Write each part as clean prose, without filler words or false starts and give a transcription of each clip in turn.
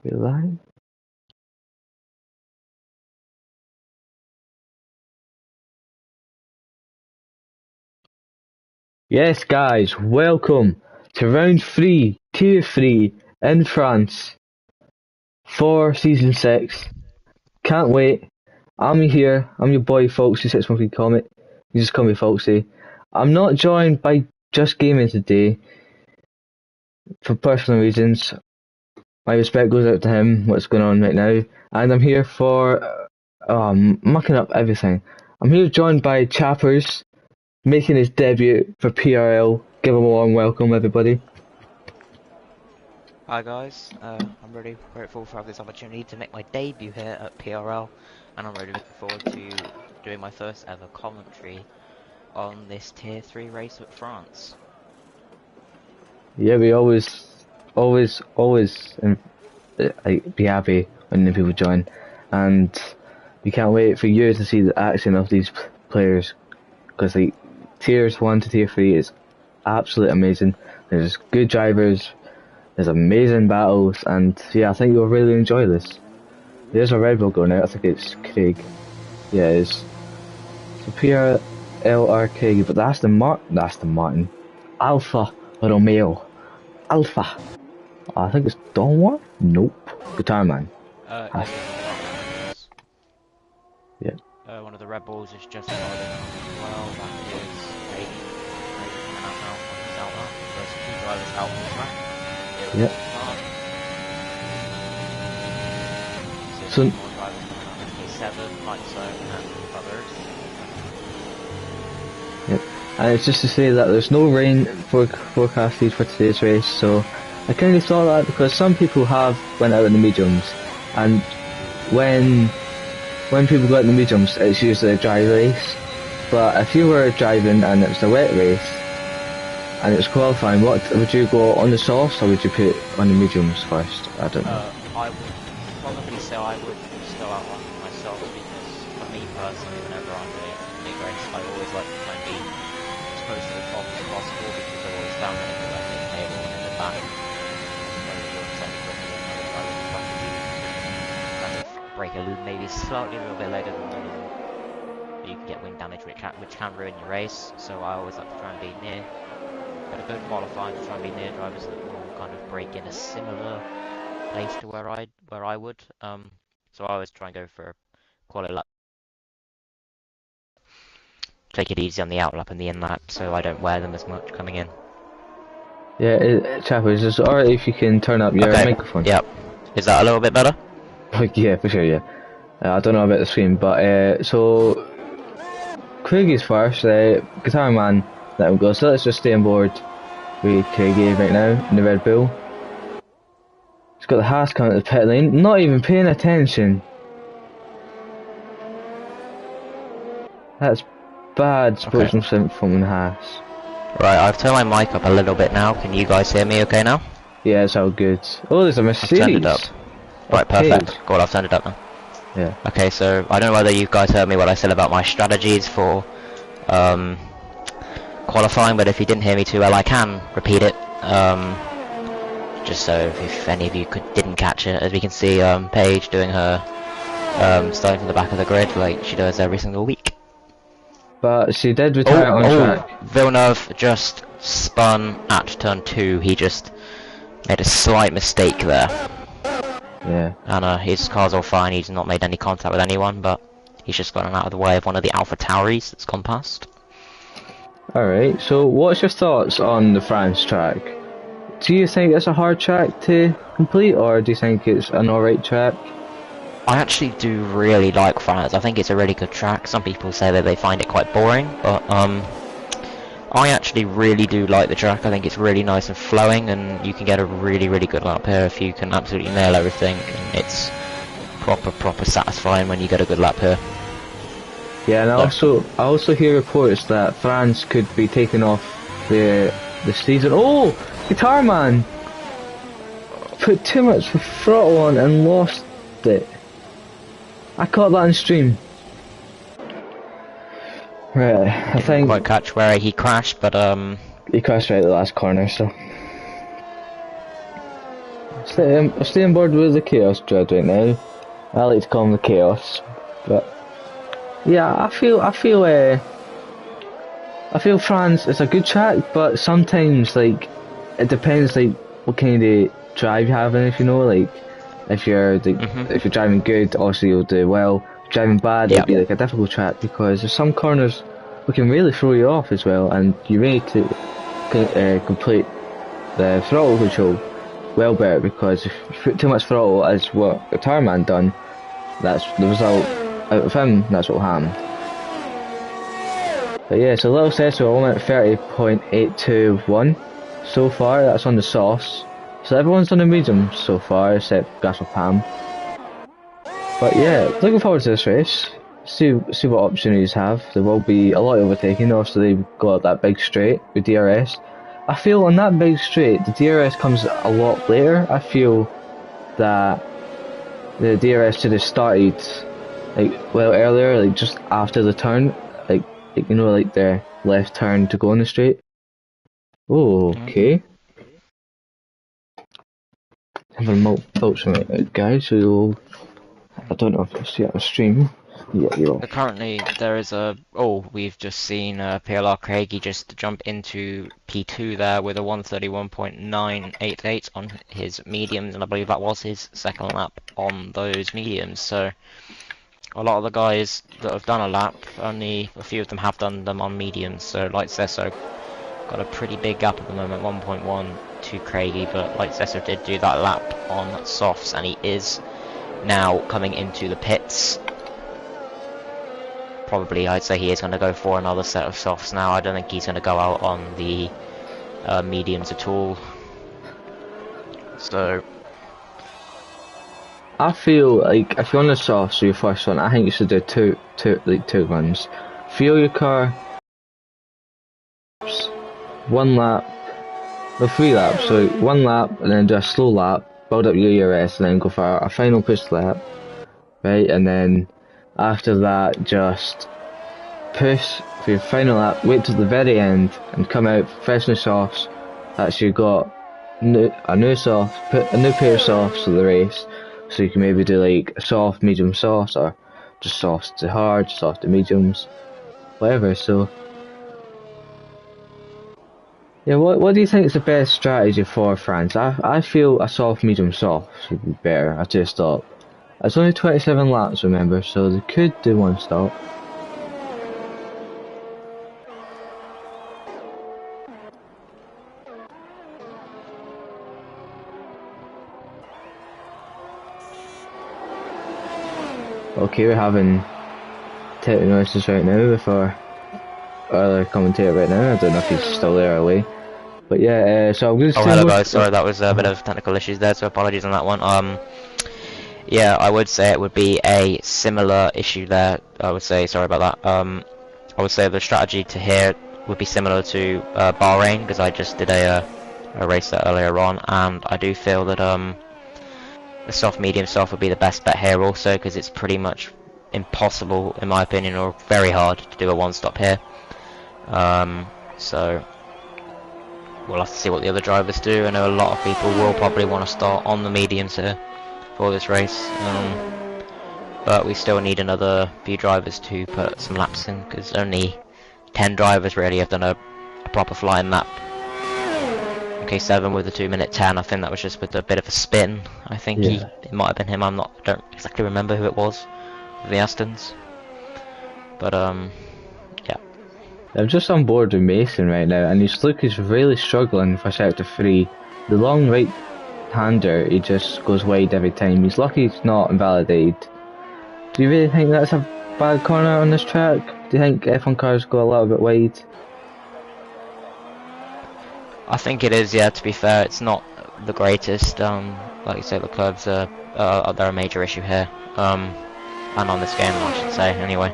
We live? Yes, guys, welcome to round 3, tier 3 in France for season 6. Can't wait. I'm here. I'm your boy Foxy613 Comet. You just call me Foxy. I'm not joined by Just Gaming today for personal reasons. My respect goes out to him, what's going on right now. And I'm here for mucking up everything. I'm here joined by Chappers, making his debut for PRL. Give him a warm welcome, everybody. Hi guys, I'm really grateful for having this opportunity to make my debut here at PRL, and I'm really looking forward to doing my first ever commentary on this tier 3 race at France. Yeah, we always be happy when new people join, and we can't wait for you to see the action of these players, because like tiers 1 to tier 3 is absolutely amazing. There's good drivers, there's amazing battles, and yeah, I think you'll really enjoy this. There's a Red Bull going out. I think it's Craig. Yeah, it is. So PRL Craig, but that's the Martin. Alpha Romeo. Alpha. I think it's Donwar? Nope. Guitar Man. Yeah. One of the Red Bulls is just started well, that is Craig coming out now on his outlet. There's 2 drivers out on the track. Yeah. So more drivers coming out, K7, Lightside and others. Yep. And it's just to say that there's no rain forecasted for today's race, so I kind of thought that because some people have went out in the mediums, and when people go out in the mediums, it's usually a dry race. But if you were driving and it was a wet race and it's qualifying, what would you go on the softs or would you put on the mediums first? I don't know. I would probably say I would start out on myself, because for me personally, whenever I'm doing a big race, I always like to try and be as close to the top as possible, because I always found that if you're like in everyone in the back, kind of break a loop maybe slightly a little bit later than normal, you can get wind damage which can ruin your race. So I always like to try and be near, get a good qualifying to try and be near drivers that will kind of break in a similar place to where I would. So I always try and go for quality lap. Take it easy on the out lap and the in lap, so I don't wear them as much coming in. Yeah, Chappers, it's alright if you can turn up your microphone. Yep. Is that a little bit better? Yeah, for sure, yeah. I don't know about the screen, but so Craig is first, Guitar Man let him go, so let's just stay on board with Craigie right now in the Red Bull. He's got the Haas coming at the pit lane, not even paying attention. That's bad sportsmanship from the Haas. Right, I've turned my mic up a little bit now. Can you guys hear me okay now? Yeah, it's all good. Oh, there's a Mercedes. I've turned it up. Right, perfect. Cool, I've turned it up now. Yeah. Okay, so I don't know whether you guys heard me what I said about my strategies for qualifying, but if you didn't hear me too well, I can repeat it. Just so if any of you didn't catch it, as we can see, Paige doing her starting from the back of the grid like she does every single week. But she did retire on track. Villeneuve just spun at turn 2. He just made a slight mistake there. Yeah. And his car's all fine. He's not made any contact with anyone, but he's just gotten out of the way of one of the Alpha Tauris that's gone past. Alright, so what's your thoughts on the France track? Do you think it's a hard track to complete, or do you think it's an alright track? I actually do really like France. I think it's a really good track. Some people say that they find it quite boring, but I actually really do like the track. I think it's really nice and flowing, and you can get a really good lap here if you can absolutely nail everything, and it's proper satisfying when you get a good lap here. Yeah, and I also hear reports that France could be taking off the season. Oh, Guitar Man put too much throttle on and lost it. I caught that on stream. Right, I think... Didn't quite catch where he crashed, but he crashed right at the last corner, so... stay on board with the Chaos Dread right now. I like to call him the Chaos, but yeah, I feel France is a good track, but sometimes like it depends like what kind of drive you have in it, if you know, like if you're like, if you're driving good, obviously you'll do well. Driving bad, it'll be like a difficult track because there's some corners we can really throw you off as well, and you need to complete the throttle control well better, because if you put too much throttle, as what the Tire Man done, that's the result out of him, that's what will happen. But yeah, so Little Cecil only at 30.821 so far, that's on the softs. So everyone's on the medium so far, except Gas with Pam. But yeah, looking forward to this race. See what opportunities have. There will be a lot of overtaking, obviously they've got that big straight with DRS. I feel on that big straight, the DRS comes a lot later. I feel that the DRS should have started like well earlier, like just after the turn, like you know, like the left turn to go on the straight. Oh, okay. Having multiple out, guys. So I don't know if you see it on stream. Yeah, you will. Currently, there is we've just seen PLR Craigie just jump into P2 there with a 131.988 on his mediums, and I believe that was his second lap on those mediums. So a lot of the guys that have done a lap, only a few of them have done them on mediums. So Light Cesso got a pretty big gap at the moment, 1.1 to Craigie, but Light Cesso did do that lap on softs, and he is now coming into the pits. Probably, I'd say he is going to go for another set of softs now. I don't think he's going to go out on the mediums at all. So I feel like if you're on the softs, so your first one, I think you should do two runs. Fuel your car, 1 lap, no 3 laps. So 1 lap, and then do a slow lap, build up your ERS, and then go for a final push lap, right? And then after that, just push for your final lap, wait till the very end, and come out fresh in the softs. That's you got a new soft, put a new pair of softs for the race, so you can maybe do like soft, medium, soft, or just softs to hard, soft to mediums, whatever. So yeah, what do you think is the best strategy for France? I feel a soft, medium, soft should be better. I just stop. It's only 27 laps, remember, so they could do 1 stop. Okay, we're having technical noises right now with our other commentator right now. I don't know if he's still there or away. But yeah, so I'm going to hello guys, sorry that was a bit of technical issues there, so apologies on that one. Yeah, I would say it would be a similar issue there. I would say, sorry about that. I would say the strategy to here would be similar to Bahrain, because I just did a race there earlier on, and I do feel that the soft, medium, soft would be the best bet here also, because it's pretty much impossible, in my opinion, or very hard to do a 1-stop here. So we'll have to see what the other drivers do. I know a lot of people will probably want to start on the mediums here for this race, but we still need another few drivers to put some laps in, because only 10 drivers really have done a proper flying lap. Okay, 7 with the 2:10. I think that was just with a bit of a spin. I think it might have been him. I don't exactly remember who it was, the Astons. But yeah. I'm just on board with Mason right now, and he's really struggling for sector 3. The long right-hander, he just goes wide every time. He's lucky he's not invalidated. Do you really think that's a bad corner on this track? Do you think F1 cars go a little bit wide? I think it is, yeah, to be fair. It's not the greatest. Like you say, the curves are they're a major issue here. And on this game, I should say, anyway.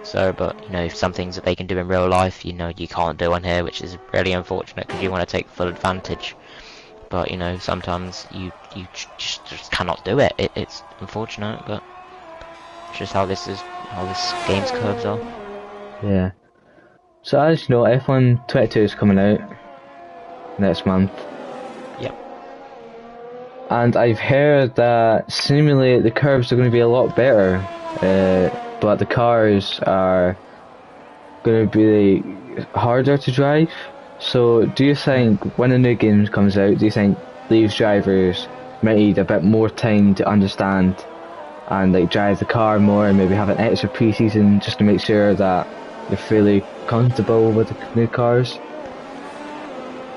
So, but, you know, some things that they can do in real life, you know, you can't do on here, which is really unfortunate, because you want to take full advantage. But, you know, sometimes you just cannot do it. It's unfortunate, but it's just how this game's curves are. Yeah. So as you know, F1 22 is coming out next month. Yep. And I've heard that seemingly the curbs are going to be a lot better, but the cars are going to be harder to drive. So do you think when a new game comes out, do you think these drivers might need a bit more time to understand and like drive the car more and maybe have an extra pre-season just to make sure that they're fully comfortable with the new cars?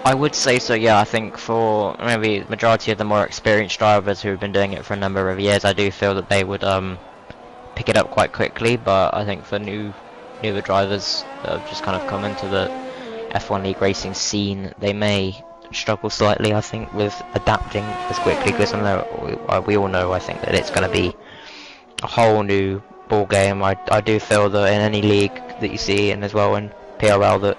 I would say so, yeah. I think for maybe the majority of the more experienced drivers who have been doing it for a number of years, I do feel that they would pick it up quite quickly. But I think for newer drivers that have just kind of come into the F1 League racing scene, they may struggle slightly, I think, with adapting as quickly, because we all know, I think, that it's going to be a whole new ball game. I do feel that in any league that you see, and as well in PRL, that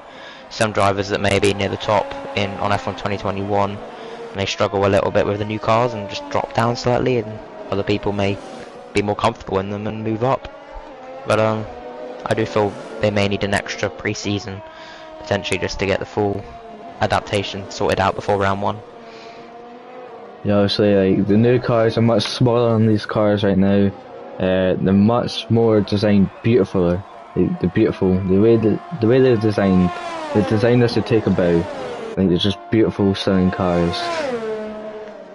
some drivers that may be near the top on F1 2021 may struggle a little bit with the new cars and just drop down slightly, and other people may be more comfortable in them and move up. But I do feel they may need an extra pre-season, potentially, just to get the full adaptation sorted out before round 1. Yeah, obviously, like the new cars are much smaller than these cars right now. They're much more designed beautifuler. They're beautiful. The way they're designed, the designers should take a bow. I think they're just beautiful, stunning cars.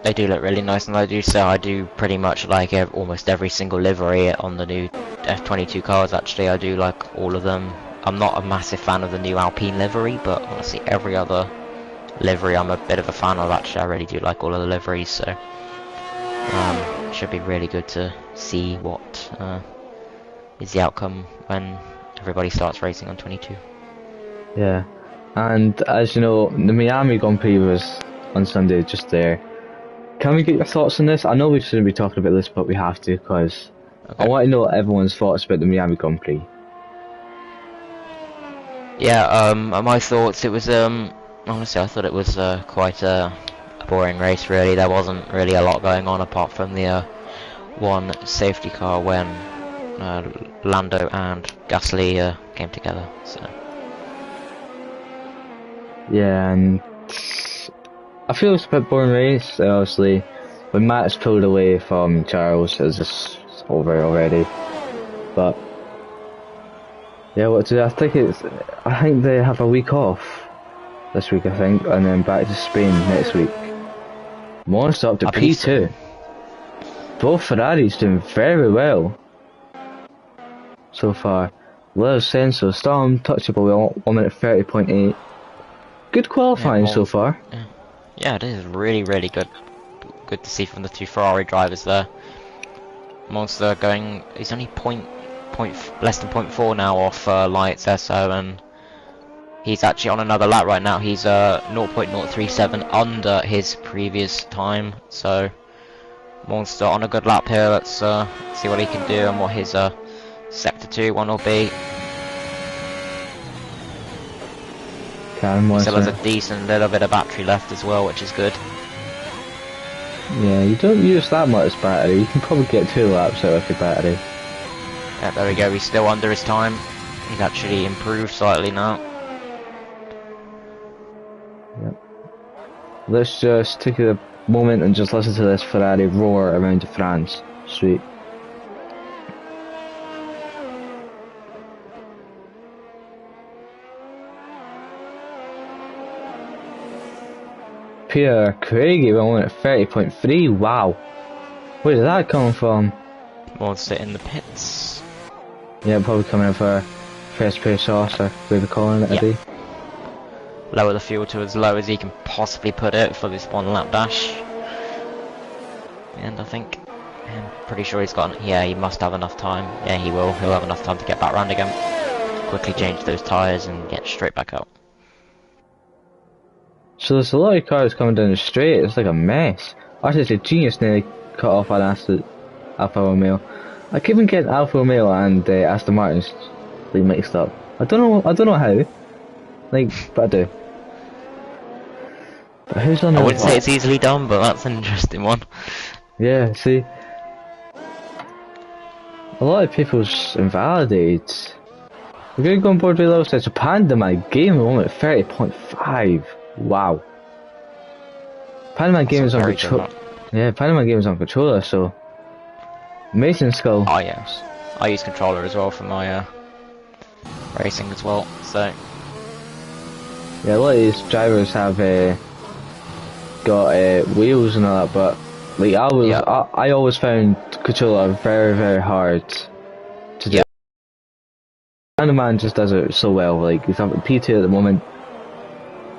They do look really nice, and I do pretty much like almost every single livery on the new F22 cars. Actually, I do like all of them. I'm not a massive fan of the new Alpine livery, but honestly, every other livery I'm a bit of a fan of. Actually, I really do like all of the liveries, so should be really good to see what is the outcome when everybody starts racing on 22. Yeah, and as you know, the Miami Grand Prix was on Sunday, just there. Can we get your thoughts on this? I know we shouldn't be talking about this, but we have to, because I want to know everyone's thoughts about the Miami Grand Prix. Yeah, my thoughts, it was, honestly, I thought it was quite a boring race, really. There wasn't really a lot going on apart from the one safety car when Lando and Gasly came together, so. Yeah, and I feel it's a bit boring race, obviously. When Max pulled away from Charles, it was just over already. But yeah, what to do? I think they have a week off this week, I think, and then back to Spain next week. Monster up to P2. Both Ferraris doing very well so far. Little Senso still untouchable with 1 minute 30.8. Good qualifying so far. Yeah, it is really, really good. Good to see from the two Ferrari drivers there. Monster going, he's only less than 0.4 now off Lights SO, and he's actually on another lap right now. He's 0.037 under his previous time, so Monster on a good lap here. Let's see what he can do and what his Sector 2 one will be. He still has a decent little bit of battery left as well, which is good. Yeah, you don't use that much battery. You can probably get 2 laps out of your battery. Yeah, there we go. He's still under his time. He's actually improved slightly now. Yep. Let's just take a moment and just listen to this Ferrari roar around France. Sweet. Pierre Craigie went at 30.3. Wow. Where did that come from? Monster in the pits. Yeah, probably coming in for first place sauce, or whatever they're calling it, yeah. Lower the fuel to as low as he can possibly put it for this 1 lap dash. And I think, I'm pretty sure he's got, yeah, he must have enough time. Yeah, he will. He'll have enough time to get back round again. Quickly change those tyres and get straight back out. So there's a lot of cars coming down the straight. It's like a mess. Actually, it's a genius nearly cut off an Alfa Romeo. I keep on getting Alfa Romeo and Aston Martin's like mixed up. I don't know how. Like, but I do. But who's on the? I wouldn't say it's easily done, but that's an interesting one. Yeah, see, a lot of people's invalidated. We're gonna go on board with those. It's a Panda my game at the moment, 30.5. Wow. Panda game is on Yeah, Panama games on controller, so amazing skill. Oh yes, I use controller as well for my racing as well. So Yeah, a lot of these drivers have got wheels and all that, but like yeah, I always found controller very, very hard to do. yeah, And the man just does it so well. Like he's on P2 at the moment.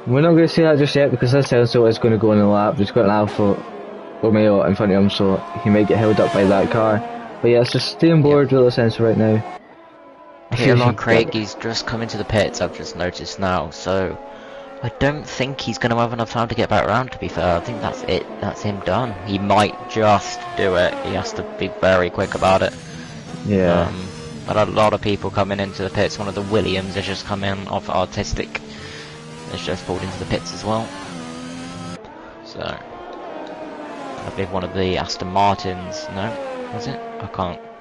We're not going to say that just yet because this Celso is going to go in the lap. He's got an Alfa Romeo in front of him, so he might get held up by that car. But yeah, it's just stay on board with the sensor right now. here along Craig, he's just come into the pits. I've just noticed now, so I don't think he's going to have enough time to get back around. To be fair, I think that's it. That's him done. He might just do it. He has to be very quick about it. Yeah. But a lot of people coming into the pits. One of the Williams has just come in off Artistic. Has just pulled into the pits as well. So I believe one of the Aston Martins. No, was it?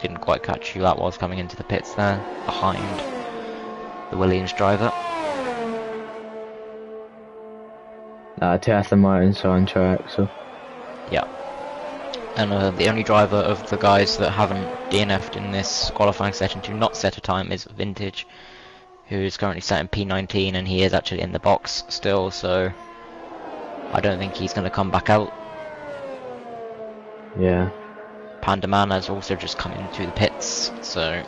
Didn't quite catch who that was coming into the pits there behind the Williams driver. Two Aston Martins are on track, so. Yeah. And the only driver of the guys that haven't DNF'd in this qualifying session to not set a time is Vintage, who is currently set in P19, and he is actually in the box still, so I don't think he's going to come back out. Yeah. Panda Man has also just come into the pits, so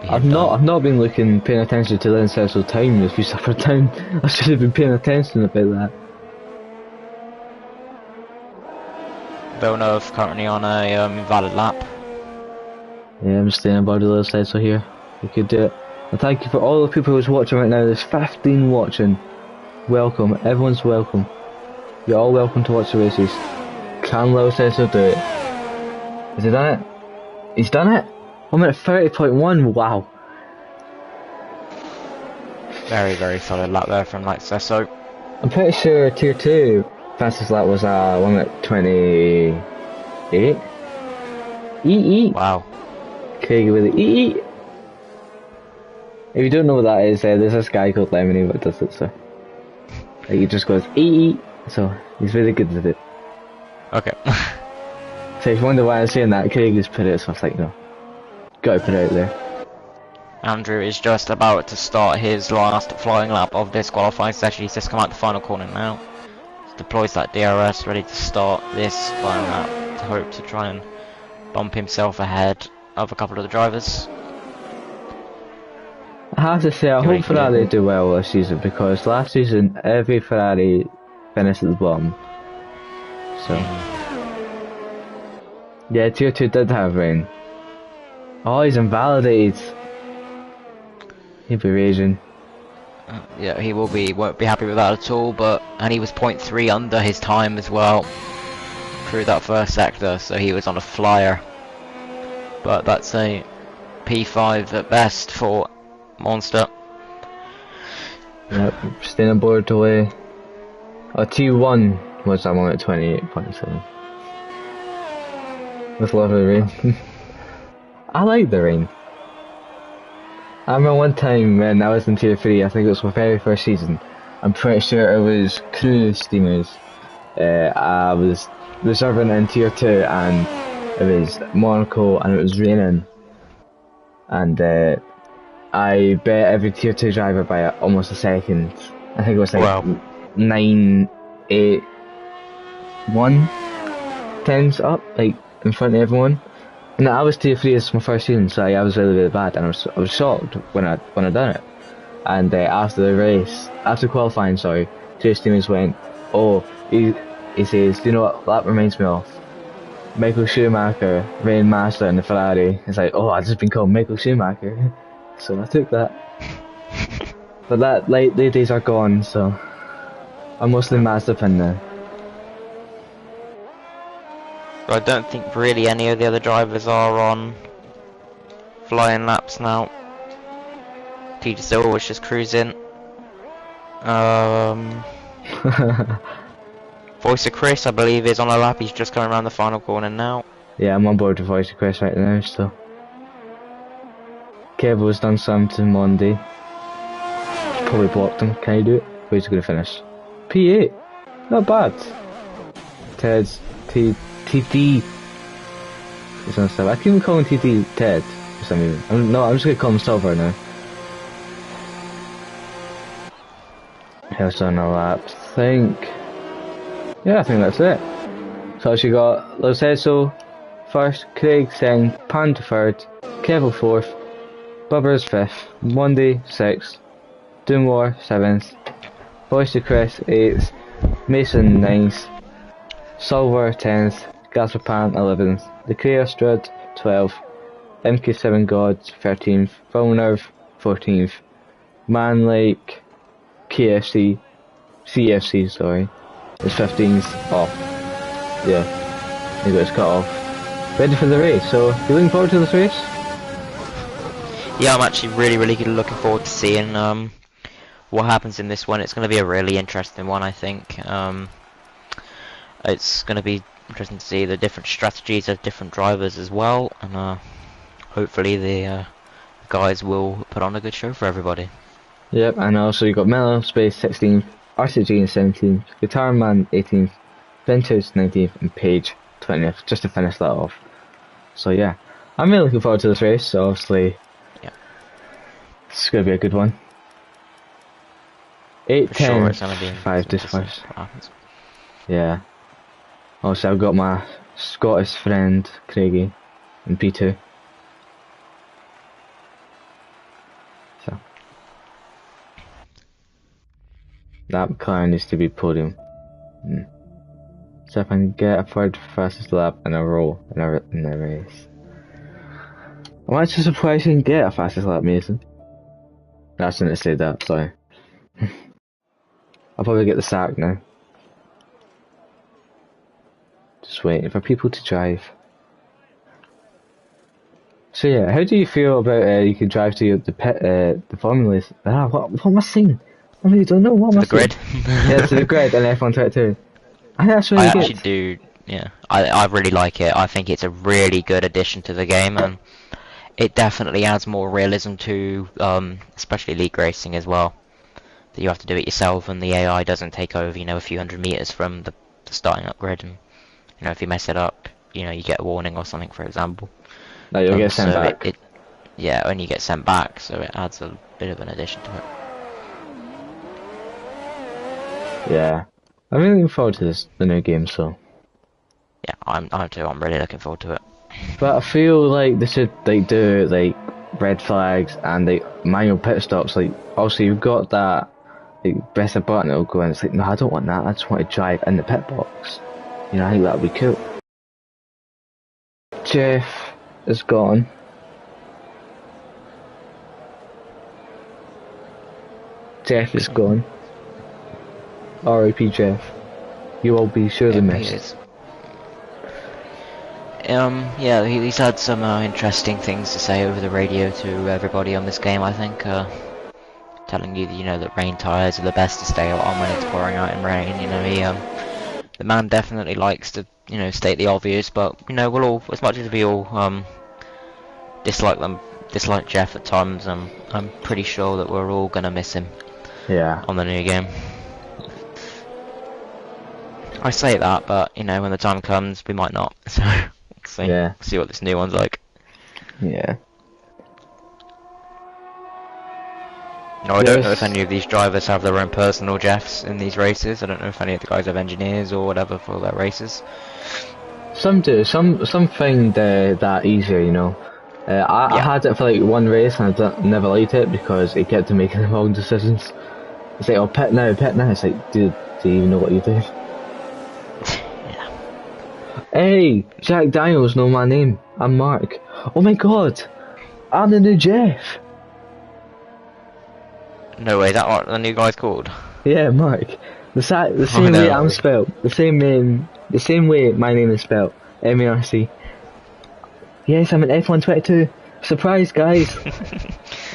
I've not been paying attention to Lens Celso time if you suffer time. I should have been paying attention about that. Villeneuve currently on a invalid lap. Yeah, I'm staying aboard the Lens Celso here. We could do it. And thank you for all the people who's watching right now. There's 15 watching. Welcome, everyone's welcome. You're all welcome to watch the races. Can Lens Celso do it? Has he done it? He's done it? 1 minute 30.1, wow. Very, very solid lap there from Lens Celso. I'm pretty sure tier 2 fastest lap was 1 minute 28. EE. Wow. Craig with the EE. If you don't know what that is, there's this guy called Lemony that does it, so. Like, he just goes EE, so he's really good at it. Okay. So if you wonder why I'm saying that, Craig just put it, so I was like, no. Gotta put it out there. Andrew is just about to start his last flying lap of this qualifying session. He's just come out the final corner now. Deploys that DRS, ready to start this final lap to hope to try and bump himself ahead of a couple of the drivers. I have to say, I hope Ferrari do well this season because last season every Ferrari finished at the bottom. So, yeah, tier 2 did have rain. Oh, he's invalidated. He'll be raging. Yeah, he won't be happy with that at all. And he was 0.3 under his time as well through that first sector, so he was on a flyer. But that's a P5 at best for Monster. Yep, staying on board away. T1 was I'm on at 28.7. With lovely rain. I like the rain. I remember one time when I was in tier 3, I think it was my very first season. I'm pretty sure it was crew steamers. I was reserving in tier 2 and it was Monaco and it was raining. And I bet every tier 2 driver by almost a second. I think it was like 9, 8, 1 times up, like in front of everyone. And I was tier 3 as my first season, so I was really, really bad, and I was shocked when I done it. And after the race, after qualifying, sorry, two steamers went, oh, he says, you know what that reminds me of? Michael Schumacher, Rain Master in the Ferrari. It's like, oh, I've just been called Michael Schumacher. So I took that. But that, like, the days are gone, so I'm mostly Mazepin now. I don't think really any of the other drivers are on flying laps now. Peter Silva was just cruising. Voice of Chris, I believe, is on a lap. He's just coming around the final corner now. Yeah, I'm on board with Voice of Chris right now, so. Kevo's done some to Monday. Probably blocked him. Can you do it? Where's he gonna finish? P8. Not bad. Ted's TT. It's on stuff. I keep calling TT Ted for some reason. I'm just gonna call him Silver now. Here's on the lap. Yeah, I think that's it. So she got Lo Celso first, Craig second, Panda third, Kevin fourth, Bubbers fifth, Monday sixth, Doomwar seventh, Voice to Chris eighth, Mason ninth, Silver 10th, Gasperpan 11th, The Creator Strud 12th, MK7 Gods 13th, Vulnerve 14th, Manlake CFC sorry, is 15th. Oh, yeah, he got his cut off. Ready for the race, so you looking forward to this race? Yeah, I'm actually really looking forward to seeing what happens in this one. It's going to be a really interesting one, I think. It's going to be interesting to see the different strategies of different drivers as well, and hopefully the guys will put on a good show for everybody. Yep, and also you got Mellow Space 16th, RCG 17th, Guitar Man 18th, Vintage 19th, and Page 20th, just to finish that off. So yeah, I'm really looking forward to this race, so obviously it's going to be a good one. 8, 10, sure, it's going to be 5 dispatch. Yeah. Also, I've got my Scottish friend Craigie in P2. So that car needs to be podium. So if I can get a third fastest lap in a row in a race. I'm actually surprised you can get a fastest lap, Mason. I shouldn't have said that, sorry. I'll probably get the sack now. Just waiting for people to drive. So yeah, how do you feel about you can drive to the formulas? What am I saying? I really don't know. What am I saying? The grid. Yeah, to the grid and F122. I think that's really good. I actually do. Yeah, I really like it. I think it's a really good addition to the game, and it definitely adds more realism to especially league racing as well. That you have to do it yourself, and the AI doesn't take over, a few hundred meters from the starting up grid, and if you mess it up, you get a warning or something, for example. No, you'll get sent back. Yeah, and you get sent back, so it adds a bit of an addition to it. Yeah, I'm really looking forward to the new game. So yeah, I'm too. I'm really looking forward to it. But I feel like they should do red flags and manual pit stops. Also you've got that. Press a button, it'll go in. It's like, no, I don't want that. I just want to drive in the pit box. I think that would be cool. Jeff is gone. Jeff is gone. R.I.P. Jeff. You will be surely missed. Yeah, he's had some interesting things to say over the radio to everybody on this game, I think. Telling you that, that rain tyres are the best to stay on when it's pouring out in rain. The man definitely likes to, state the obvious, but, we'll all, as much as we all dislike Jeff at times, I'm pretty sure that we're all gonna miss him. Yeah. On the new game. I say that, but, when the time comes, we might not. So, we'll see. Yeah. See what this new one's like. Yeah. No, I don't know if any of these drivers have their own personal Jeffs in these races. I don't know if any of the guys have engineers or whatever for their races. Some do. Some find that easier, I had it for one race and I never liked it because it kept making the wrong decisions. It's like, oh, pit now. It's like, dude, do you even know what you're doing? Yeah. Hey, Jack Daniels know my name. I'm Mark. Oh my god, I'm the new Jeff. No way, is that what the new guy's called? Yeah, Mark. The same way I'm spelled. The same way my name is spelled. M-A-R-C. Yes, I'm an F122. Surprise, guys.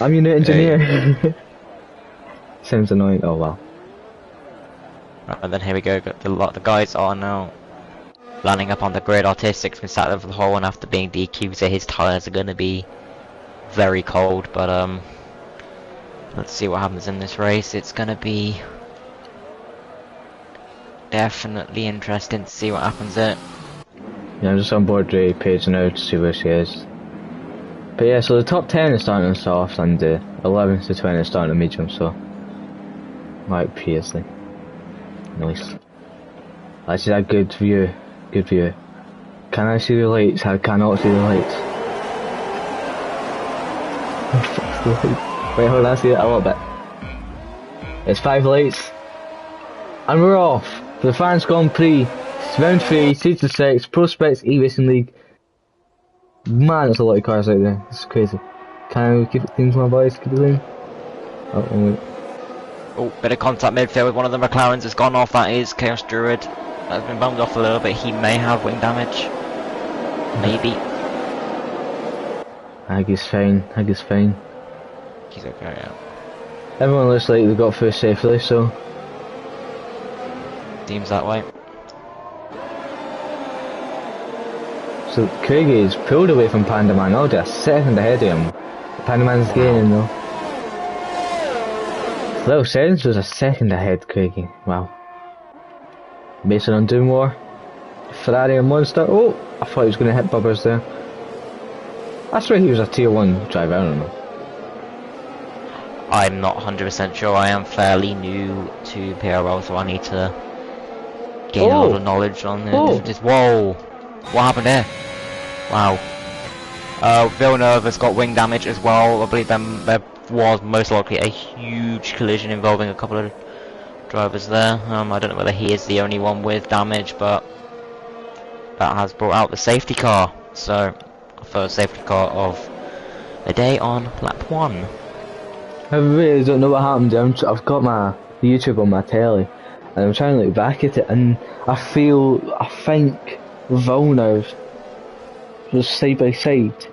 I'm your new engineer. Hey. Sounds annoying. Oh well. And then here we go. The guys are now landing up on the grid. Artistic's been sat over the hole, and after being DQ'd, so his tyres are going to be very cold. But let's see what happens in this race. It's going to be definitely interesting to see what happens there. Yeah, I'm just on board the page now to see where she is. But yeah, so the top 10 is starting on soft and the 11th to 20 is starting on medium, so like previously. Nice. That's a good view. Good view. Can I see the lights? I cannot see the lights. Wait, hold on, I see it a little bit. It's 5 lights. And we're off for the France Grand Prix. It's round 3, season 6, Prospects eRacing League. Man, there's a lot of cars out there. It's crazy. Can we keep it clean for my boys? Keep it clean. Oh, wait. Oh, bit of contact midfield with one of the McLarens has gone off. That is Chaos Druid. That's been bumped off a little bit. He may have wing damage. Maybe. Aggie's fine. Aggie's fine. He's okay, yeah. Everyone looks like they got through safely, so. Seems that way. So Craigie is pulled away from Panda Man. Oh, just a second ahead of him. Panda Man's gaining though. Little Sense was a second ahead, Craigie. Wow. Mason on Doomore. Ferrari and Monster. Oh, I thought he was going to hit Bubbers there. That's right, he was a tier 1 driver, I don't know. I'm not 100% sure. I am fairly new to PRL, so I need to gain a lot of knowledge on the differences. Whoa! What happened there? Wow. Villeneuve has got wing damage as well. I believe there was most likely a huge collision involving a couple of drivers there. I don't know whether he is the only one with damage, but that has brought out the safety car. So, first safety car of the day on lap 1. I really don't know what happened. I've got my YouTube on my telly, and I'm trying to look back at it, and I think Villeneuve was side by side,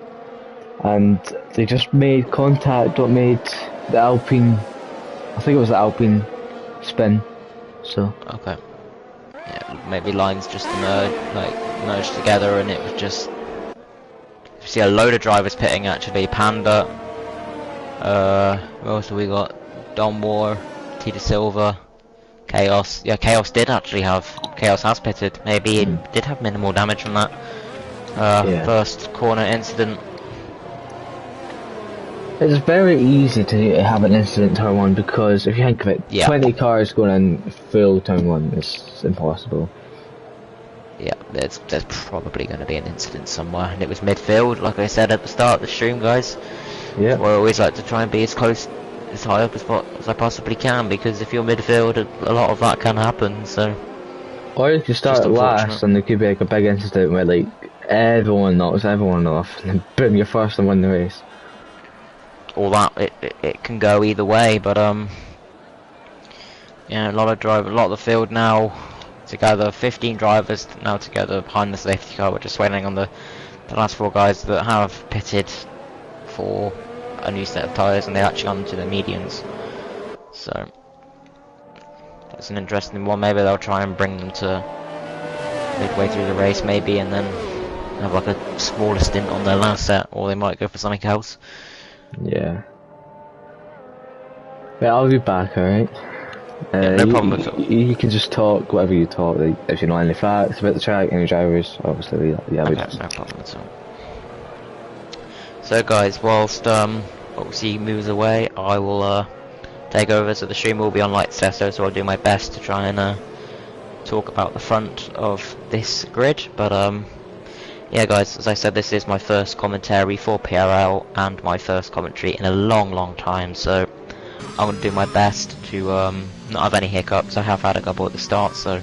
and they just made contact. What made the Alpine? I think it was the Alpine spin. So. Okay. Yeah, maybe lines just merged together, and it was just. You see a load of drivers pitting actually. Panda. Who else have we got? Don Moore, Tita Silva, Chaos. Yeah, Chaos has pitted. Maybe it did have minimal damage from that first corner incident. It's very easy to have an incident in turn 1 because if you think of it, 20 cars going in full turn 1 is impossible. Yeah, there's probably going to be an incident somewhere, and it was midfield, like I said at the start of the stream, guys. Yeah. I always like to try and be as high up as I possibly can, because if you're midfield, a lot of that can happen. So. Or if you start last, and there could be like a big incident where like everyone knocks everyone off, and then boom, you're first and win the race. All that it can go either way, but yeah, a lot of the field now together. 15 drivers now together behind the safety car. We're just waiting on the last 4 guys that have pitted for a new set of tyres, and they actually gone to the mediums. So it's an interesting one. Maybe they'll try and bring them to midway through the race, maybe, and then have like a smaller stint on their last set, or they might go for something else. Yeah. But I'll be back, alright? Yeah, no problem at all. You can just talk whatever you talk, like, if you know any facts about the track, any drivers, obviously, yeah. Okay, no problem at all. So guys, whilst obviously moves away, I will take over. So the stream will be on light Cesto, so I'll do my best to try and talk about the front of this grid. But yeah, guys, as I said, this is my first commentary for PRL and my first commentary in a long time. So I'm going to do my best to not have any hiccups. I have had a couple at the start, so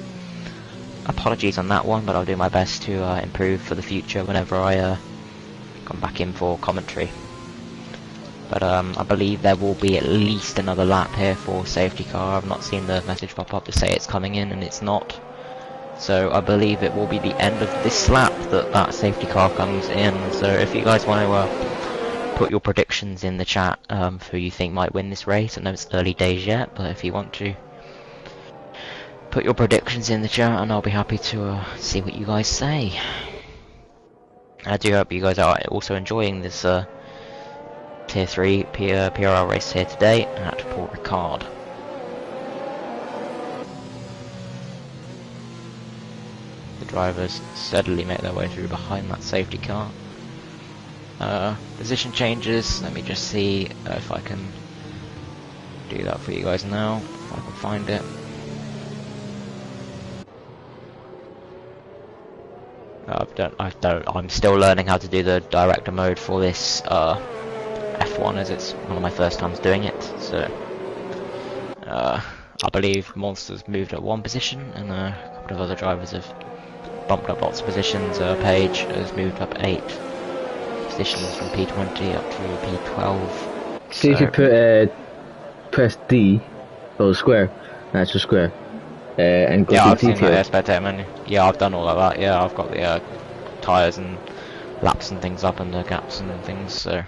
apologies on that one. But I'll do my best to improve for the future whenever I come back in for commentary. But I believe there will be at least another lap here for safety car. I've not seen the message pop up to say it's coming in, and it's not. So I believe it will be the end of this lap that safety car comes in. So if you guys want to put your predictions in the chat for who you think might win this race. I know it's early days yet, but if you want to put your predictions in the chat, and I'll be happy to see what you guys say. I do hope you guys are also enjoying this Tier 3 PRL race here today at Port Ricard. drivers steadily make their way through behind that safety car. Position changes, let me just see if I can do that for you guys now, if I can find it. I'm still learning how to do the director mode for this F1, as it's one of my first times doing it, so I believe Monster's moved up 1 position, and a couple of other drivers have bumped up lots of positions. Page has moved up 8 positions from P20 up to P12. See, if you put press D, or square, that's a square, and go yeah, to I've seen detail. that spectator menu. Yeah, I've done all of that. Yeah, I've got the tyres and laps and things up, and the gaps and things. So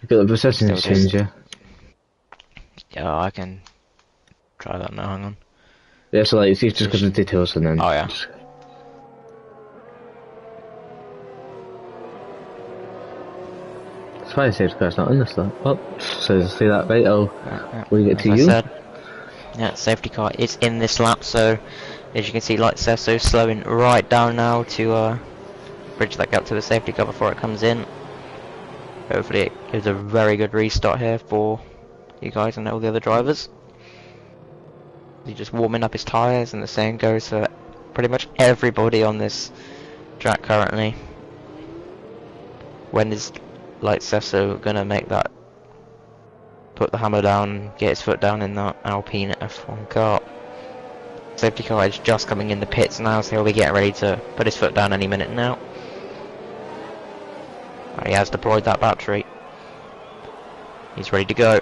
You've got the position still just- changer. yeah, I can try that now. Hang on. Yeah, so like, see, just go to details and then. Oh yeah. Just... That's why I say it's not in this though. Oh, so to say that right, I'll leave it to As you. I said, yeah, safety car is in this lap, so as you can see, like Sesso slowing right down now to bridge that gap to the safety car before it comes in. Hopefully it gives a very good restart here for you guys and all the other drivers. He's just warming up his tyres, and the same goes for pretty much everybody on this track currently. When is Light Sesso gonna make that, put the hammer down, get his foot down in that Alpine F1 car? Safety car is just coming in the pits now, so he'll be getting ready to put his foot down any minute now. He has deployed that battery. He's ready to go.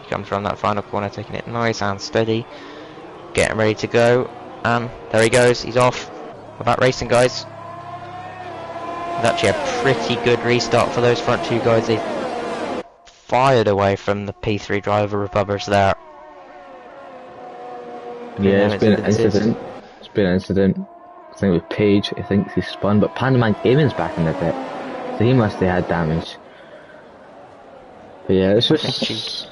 He comes around that final corner, taking it nice and steady, getting ready to go, and there he goes. He's off. About racing, guys. It's actually a pretty good restart for those front 2 guys. They fired away from the P3 driver Republics there. Yeah, it's been an incident. It's been an incident. I think with Page, I think he spun, but Pandaman Gamin's back in the pit, so he must have had damage. But yeah, let's just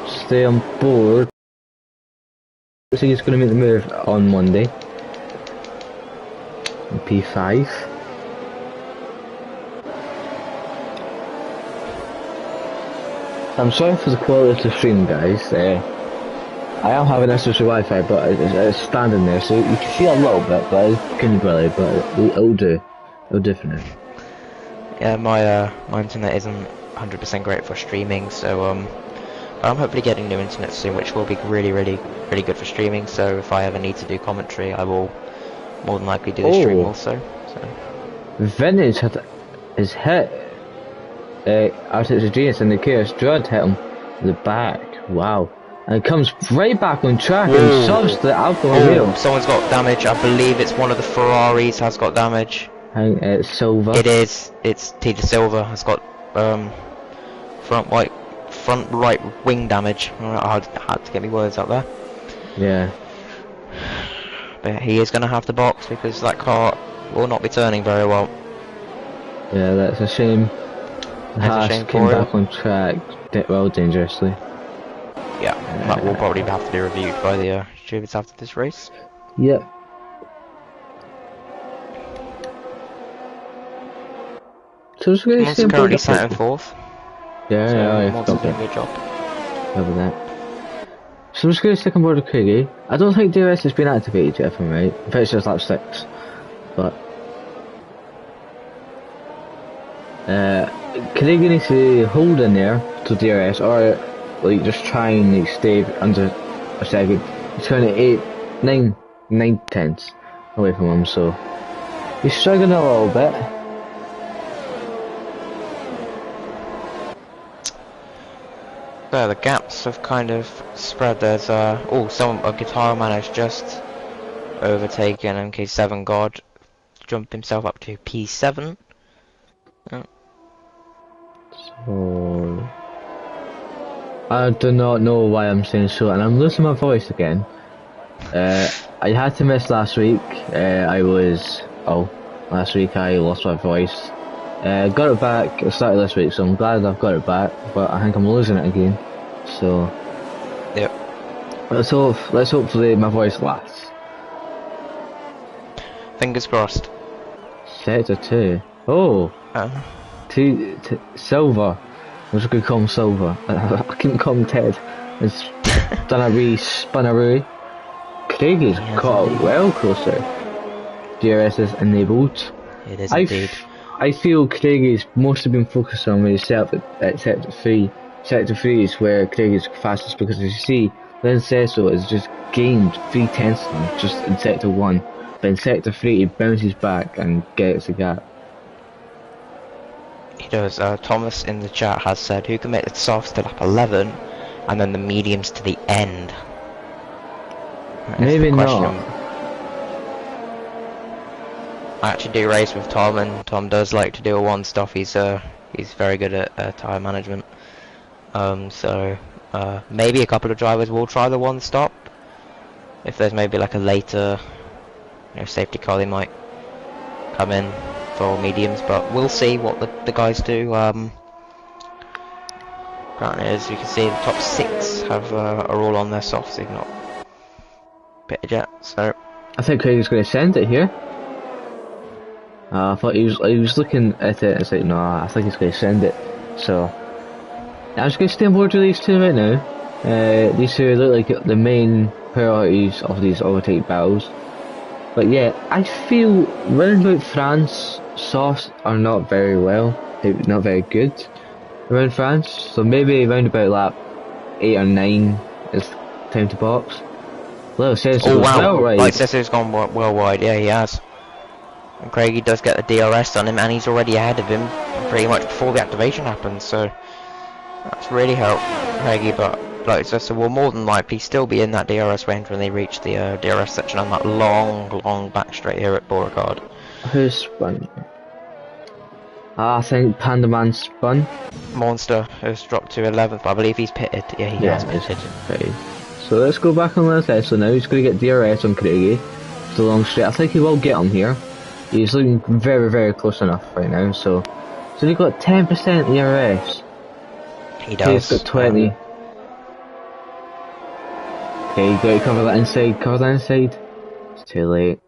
stay on board. Looks like he's going to make the move on Monday. In P5. I'm sorry for the quality of the stream, guys. I am having issues with Wi-Fi, but it's standing there, so you can see a little bit, but it's kind of really, but it'll do. It'll do for now. Yeah, my internet isn't 100% great for streaming, so I'm hopefully getting new internet soon, which will be really good for streaming. So if I ever need to do commentary, I will more than likely do the stream also. So. Vintage had his hit. Artix Genius and the Chaos Dread hit him in the back. Wow. And it comes right back on track and subs the Alfa Romeo. Someone's got damage. I believe it's one of the Ferraris has got damage. I think it's Silva. It is. It's Tita Silva has got front right wing damage. I had to get me words out there. Yeah. But he is going to have to box because that car will not be turning very well. Yeah, that's a shame. That's a shame came for back on track, well, dangerously. Yeah, that will probably have to be reviewed by the stewards after this race. Yep. So it's really Monster currently sat in 4th. Yeah, so yeah, Monster's doing a good job. Over that. So we're just going to stick on board with Craigie. I don't think DRS has been activated yet, if I'm right. I'm pretty sure it's lap 6. But Craigie needs to hold in there to DRS, or like just try and like, stay under a second. He's kind of 9 tenths away from him, so he's struggling a little bit. So the gaps have kind of spread. There's a Guitar Man has just overtaken MK7 God, jumped himself up to P7. Oh. So I do not know why I'm saying so, and I'm losing my voice again. I had to miss last week. Last week I lost my voice. Got it back. I started this week, so I'm glad I've got it back. But I think I'm losing it again. So Yep. let's hopefully my voice lasts. Fingers crossed. Sector 2. Oh! Silver. I was going to call him Silver. I couldn't call him Ted. It's done a wee spinneroo. Craigie's got it well closer. DRS is enabled. It is indeed. I feel Craigie's mostly been focused on when he's set up at Sector 3. Sector 3 is where Craigie's fastest because as you see, Len Cecil has just gained 3/10 of them just in Sector 1. But in Sector 3 he bounces back and gets the gap. He does. Thomas in the chat has said, who can make the softs to lap 11 and then the mediums to the end? Maybe not. I actually do race with Tom, and Tom does like to do a one-stop. He's very good at tyre management. So maybe a couple of drivers will try the one-stop. If there's maybe like a later, safety car, they might come in for mediums. But we'll see what the guys do. Currently, as you can see, the top 6 are all on their softs. They've not pitted yet. So I think Craigie's going to send it here. I thought he was looking at it and it's like, no, I think he's going to send it. So I'm just going to stay on board with these two right now. These two look like the main priorities of these overtake battles. But yeah, I feel round about France, softs are not very not very good around France. So maybe round about lap 8 or 9 is time to box. Little says oh wow, well, right? Like Cecil's gone well wide, yeah he has. And Craigie does get the DRS on him, and he's already ahead of him pretty much before the activation happens, so that's really helped Craigie. But like Cecil will more than likely still be in that DRS range when they reach the DRS section on that long back straight here at Beauregard. Who's spun? I think Panda Man spun. Monster has dropped to 11th, but I believe he's pitted. Yeah, he has pitted. Okay. So let's go back on Lance Tesla now. He's going to get DRS on Craigie. It's a long straight. I think he will get him here. He's looking very close enough right now. So he's got 10% DRS. He does. He's got 20. Okay, you got to cover that inside. Cover that inside. It's too late.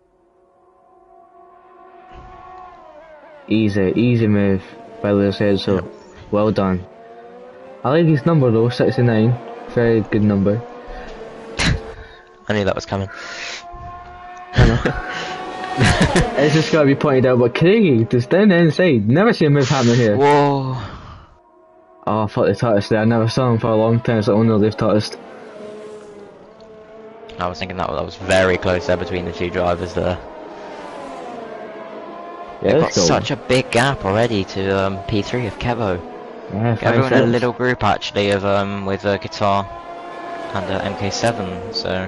Easy move by Lewis Edsel. Yep. Well done. I like his number though, 69. Very good number. I knew that was coming. I know. It's just gotta be pointed out, but Craigie just down the inside. Never seen a move happen here. Whoa. Oh, I thought they touched there. I never saw him for a long time, so I know they've touched. I was thinking that was very close there between the two drivers there. Yeah, they've got such a big gap already to P3 of Kevo. Yeah, Kevo in a little group actually of with Guitar and MK7, so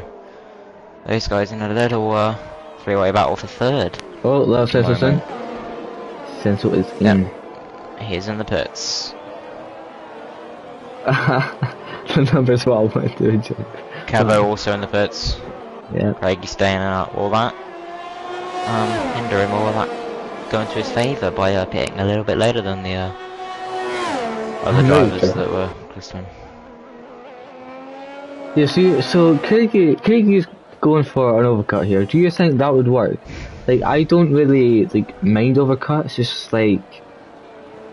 those guys in a little three-way battle for third. Oh, that's Senselson. Sensel is in. Yep. He's in the pits. The number's what I wanted to do. Kevo also in the pits. Yeah. Craigie staying out. All that hinder him, all that going to his favour by pitting a little bit later than the other drivers that were close to him. Yeah, see, so Craigie's going for an overcut here. Do you think that would work? Like, I don't really mind overcuts. Just like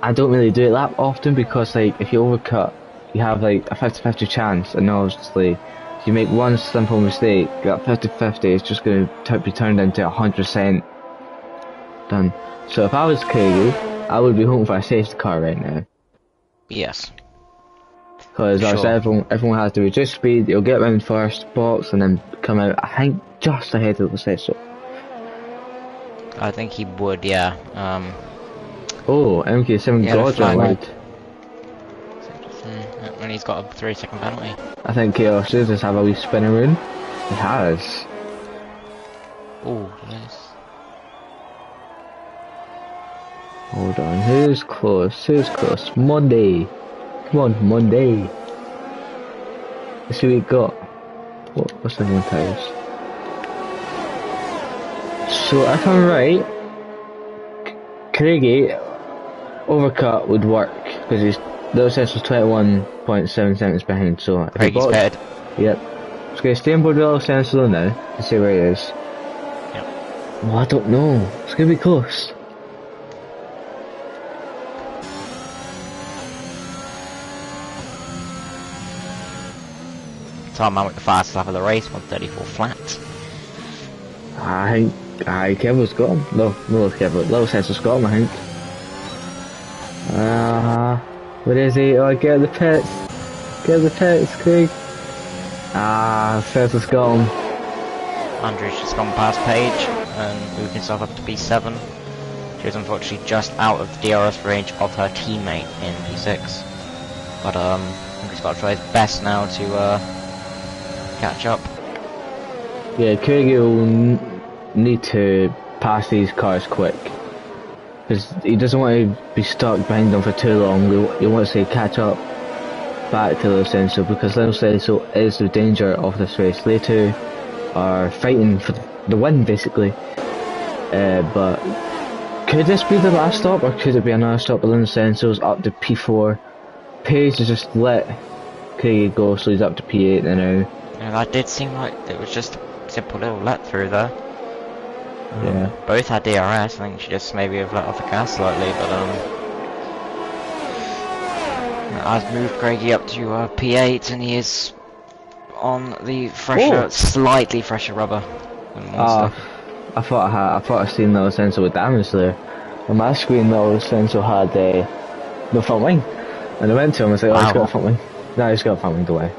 I don't really do it that often because like if you overcut, you have like a 50-50 chance, and obviously if you make one simple mistake, that 50-50 is just going to be turned into 100% done. So if I was Craigie, I would be hoping for a safety car right now. Yes. Because sure. everyone has to reduce speed, you'll get round first, box, and then come out, I think, just ahead of the session. I think he would, yeah. Oh, MK7 God's allowed. And he's got a 3-second penalty. I think Chaos just have a wee spin around. He has. Oh, yes. Hold on, who's close? Monday. Come on, Monday. Let's see what we got. What's the one tires? So if I'm right, Craigie overcut would work because his those was 21.7 seconds behind. So if Craigie's paired. Yep. Just gonna stay on board with Los Angeles now to see where he is. Yep. Well, I don't know. It's gonna be close. Tom man with the fastest lap of the race, 134 flat. I think Kevin's got him. No, Kevin. Little Sensor's got him, I think. Where is he? Oh, get the pits. Get the pits, Craig. Sensor's got him. Andrew's just gone past Paige and moved himself up to P7. She was unfortunately just out of the DRS range of her teammate in P6. But I think he's got to try his best now to catch up. Yeah, Craig will need to pass these cars quick. Because he doesn't want to be stuck behind them for too long. He wants to catch up back to Little Senso, because Little Senso is the danger of this race. They two are fighting for the win, basically. But could this be the last stop, or could it be another stop? Little Senso's up to P4. Paige has just let Craig go, so he's up to P8 now. Yeah, that did seem like it was just a simple little let through there. Yeah. Both had DRS, I think she just maybe have let off the gas slightly, but I've moved Craigie up to P8 and he is on the fresher, slightly fresher rubber than Monster. I thought I seen Little Senso with damage there. On my screen, Little Senso had no front wing, and I went to him and said, "Oh, he's got a front wing." No, he's got a front wing away.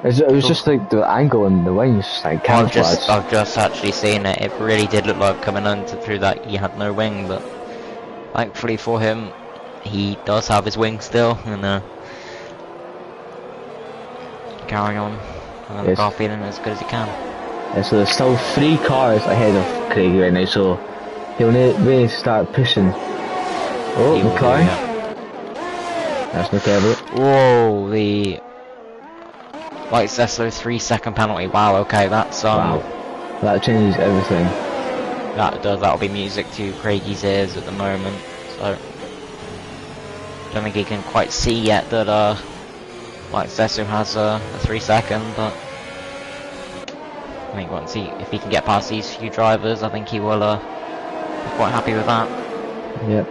It was just like the angle and the wings, just like camouflage. I've just actually seen it. It really did look like coming under through that he had no wing, but thankfully for him, he does have his wing still, and carrying on. And the car feeling as good as he can. Yeah, so there's still 3 cars ahead of Craig right now, so he'll really start pushing. Oh, McLaren. That's no cable. Whoa, the Light Cesslo 3-second penalty. Wow, okay, that's wow. That changes everything. That'll be music to Craigie's ears at the moment. So don't think he can quite see yet that Light Cesslo has a 3-second, but I think once if he can get past these few drivers, I think he will be quite happy with that. Yep.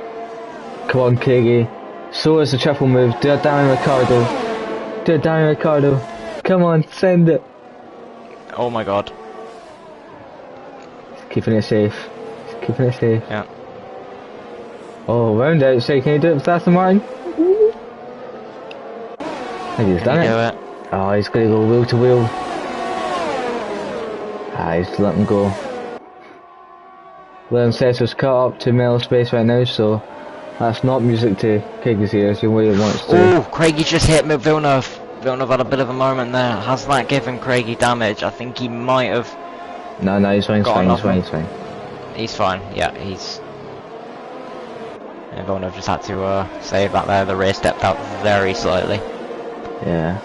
Come on, Craigie. So is the triple move. Do it down, Ricardo. Do it down, Ricardo. Come on, send it. Oh my god. Keeping it safe. Keeping it safe. Yeah. Oh, round outside. Can you do it with Aston Martin? I think he's done it. Oh, he's going to go wheel to wheel. He's let him go. Liam Sesso's caught up to middle space right now, so that's not music to Craigie's ears. He really wants to. Oh, Craigie just hit Villeneuve. Villeneuve had a bit of a moment there. Has that given Craigie damage? I think he might have. No, he's fine, he's fine. He's fine, yeah, he's. And Villeneuve just had to save that there. The rear stepped out very slightly. Yeah.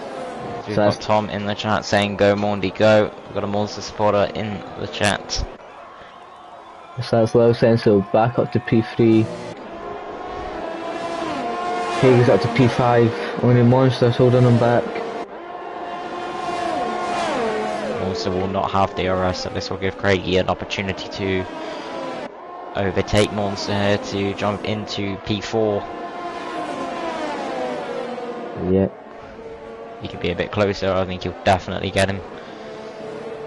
We've got Tom in the chat saying go Maundy go. We've got a Monster supporter in the chat. So that's Low Senso back up to P3. Hager's up to P5. Only Monster's holding him back. Monster will not have DRS, so this will give Craigie an opportunity to overtake Monster here to jump into P4. Yep. He could be a bit closer. I think he'll definitely get him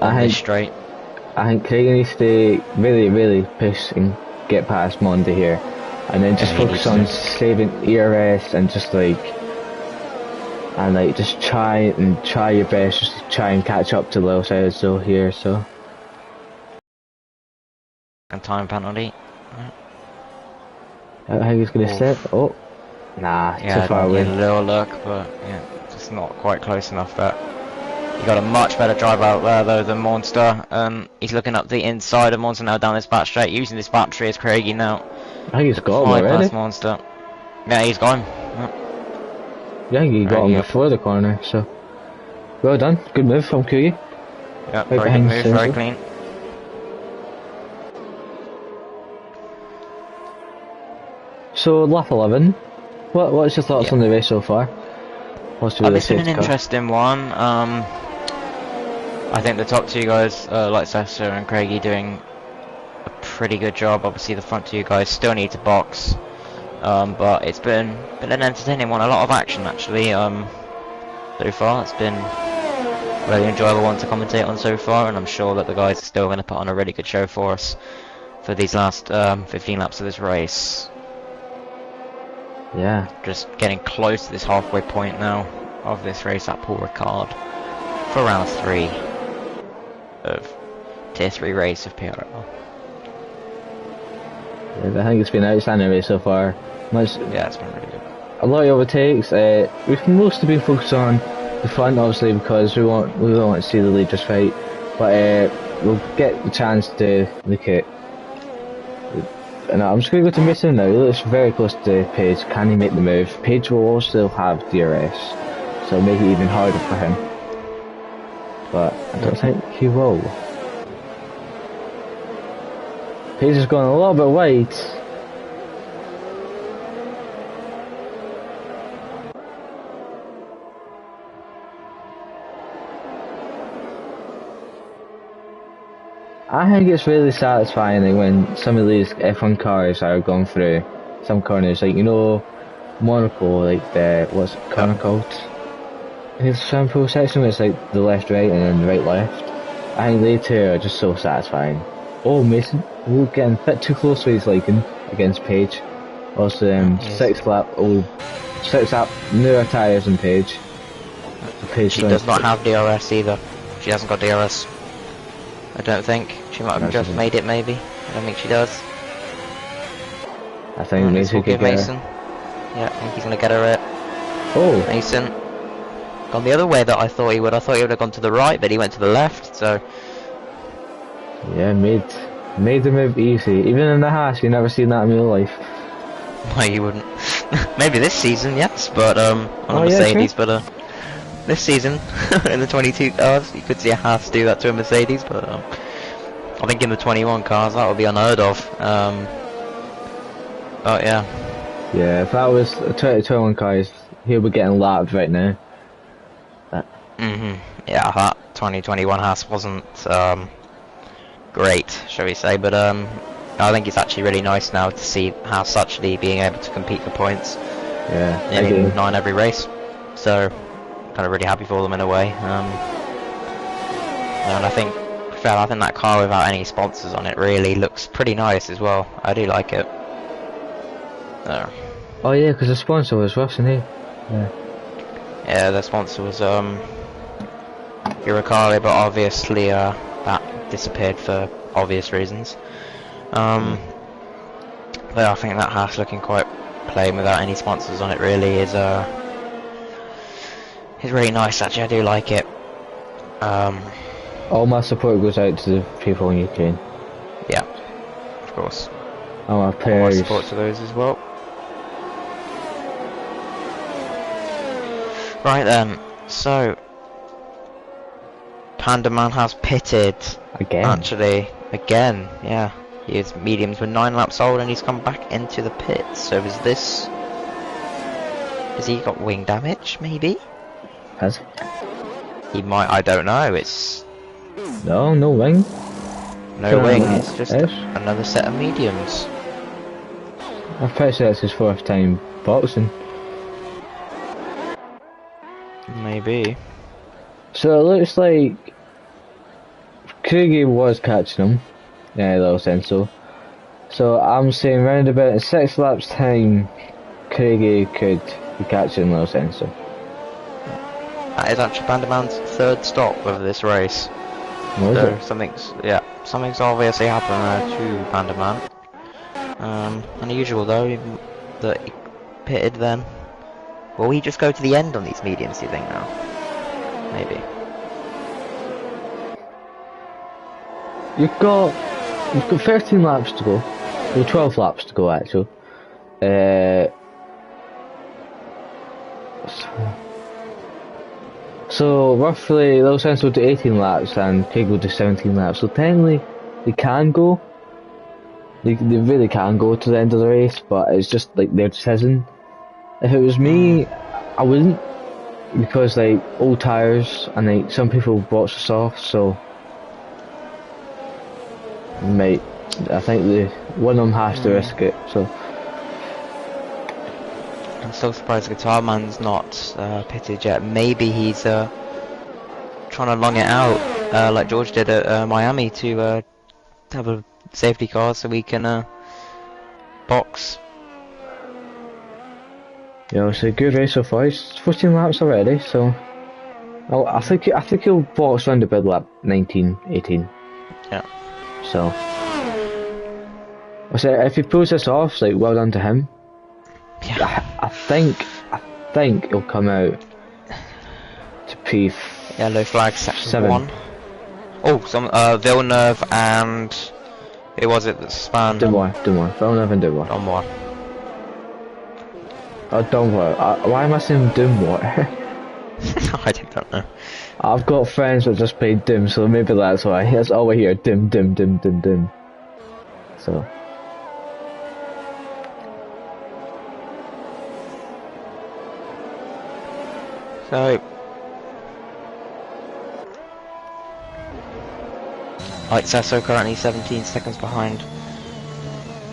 on this straight. I think Craig needs to really push and get past Monday here, and then just focus on saving ERS and just just try your best, just to try and catch up to Lil Senso here. So. And time penalty. I think he's gonna step. Oh, nah, yeah, too far away. A little look, but yeah, just not quite close enough there. He got a much better drive out there though than Monster. He's looking up the inside of Monster now down this back straight, using this battery as Craigie now. I think he's got him already. Past Monster. Yeah, he's got him. Yeah, he got him before the corner, so well done. Good move from Craigie. Yeah, very good move, very clean. So lap 11. What's your thoughts on the race so far? It's been an interesting one. I think the top two guys, like Sessa and Craigie, doing a pretty good job. Obviously, the front two guys still need to box, but it's been an entertaining one. A lot of action actually. So far, it's been a really enjoyable one to commentate on so far, and I'm sure that the guys are still going to put on a really good show for us for these last 15 laps of this race. Yeah. Just getting close to this halfway point now of this race at Paul Ricard for round 3 of Tier 3 race of PRL. Yeah, I think it's been an outstanding race so far. Yeah, it's been really good. A lot of overtakes. We've mostly been focused on the front, obviously, because we don't want to see the leaders fight. But we'll get the chance to look at. And I'm just going to go to Mason now. He looks very close to Paige. Can he make the move? Paige will also have DRS, so it'll make it even harder for him. But I don't think he will. Paige has gone a little bit wide. I think it's really satisfying like, when some of these F1 cars are going through some corners, like Monaco, like the what's the corner called? It's some pro section where it's like the left right and then the right left. I think they two are just so satisfying. Oh, Mason, we're getting a bit too close to his liking against Paige. Also, 6 lap newer tyres than Paige. She does not have DRS either. She hasn't got DRS. I don't think. She might have just made it, maybe. I don't think she does. I think Mason could get Mason. her. Yeah, I think he's going to get her it. Oh! Mason. Gone the other way that I thought he would. I thought he would have gone to the right, but he went to the left, so... Yeah, made the move easy. Even in the Haas, you've never seen that in real life. No, you wouldn't. Maybe this season, yes, but on a Mercedes, yeah, but this season, in the 22 cars, you could see a Haas do that to a Mercedes, but I think in the 21 cars that would be unheard of. But yeah. Yeah, if that was a 2021 car, he'll be getting lapped right now. Yeah, that 2021 Haas wasn't great, shall we say, but I think it's actually really nice now to see Haas actually being able to compete for points. Yeah, in 9 every race. So kind of really happy for them in a way. And I think that car without any sponsors on it really looks pretty nice as well. I do like it. Oh yeah, because the sponsor was Ross, isn't he? Yeah. Yeah, the sponsor was eRacing, but obviously that disappeared for obvious reasons. But I think that Haas looking quite plain without any sponsors on it really is really nice actually. I do like it. All my support goes out to the people in Ukraine. Yeah, of course. All my prayers. All my support to those as well. Right then, so Panda Man has pitted Again? Actually, again, yeah. His mediums were 9 laps old and he's come back into the pits. So has he got wing damage, maybe? Has he might, I don't know, it's... No wing. No wing, it's just another set of mediums. I'm pretty sure it's his 4th time boxing. Maybe. So it looks like Krigi was catching him. Yeah, little sense so. So I'm saying round about 6 laps time, Krigi could be catching Little Sensor. That is actually Pandaman's 3rd stop of this race. So something's obviously happened there to Pandaman. Unusual though, that he pitted then. Will he just go to the end on these mediums, do you think now? Maybe. You've got 13 laps to go. Well, 12 laps to go actually. So roughly, Little Sense will do 18 laps and Pig will do 17 laps. So technically, they can go. They really can go to the end of the race, but it's just like their decision. If it was me, I wouldn't, because like old tyres and like some people box us off, so might I think one of them has to risk it. So I'm still surprised Guitar Man's not pitted yet. Maybe he's trying to long it out, like George did at Miami, to have a safety car so we can box. it's a good race so far. It's 14 laps already, so I think he'll box round about lap 19, 18. Yeah. So I say if he pulls this off, like well done to him. Yeah. I think he'll come out to P. Yellow flag section 7. 1. Oh, some Villeneuve and who was it that spun? Dumois. Villeneuve and Dumois. Dumois. Oh, Dumois. Why am I saying Dumois? I don't know. I've got friends that just play Dim, so maybe that's why. That's all I hear. Dim. So. Like Sesso currently 17 seconds behind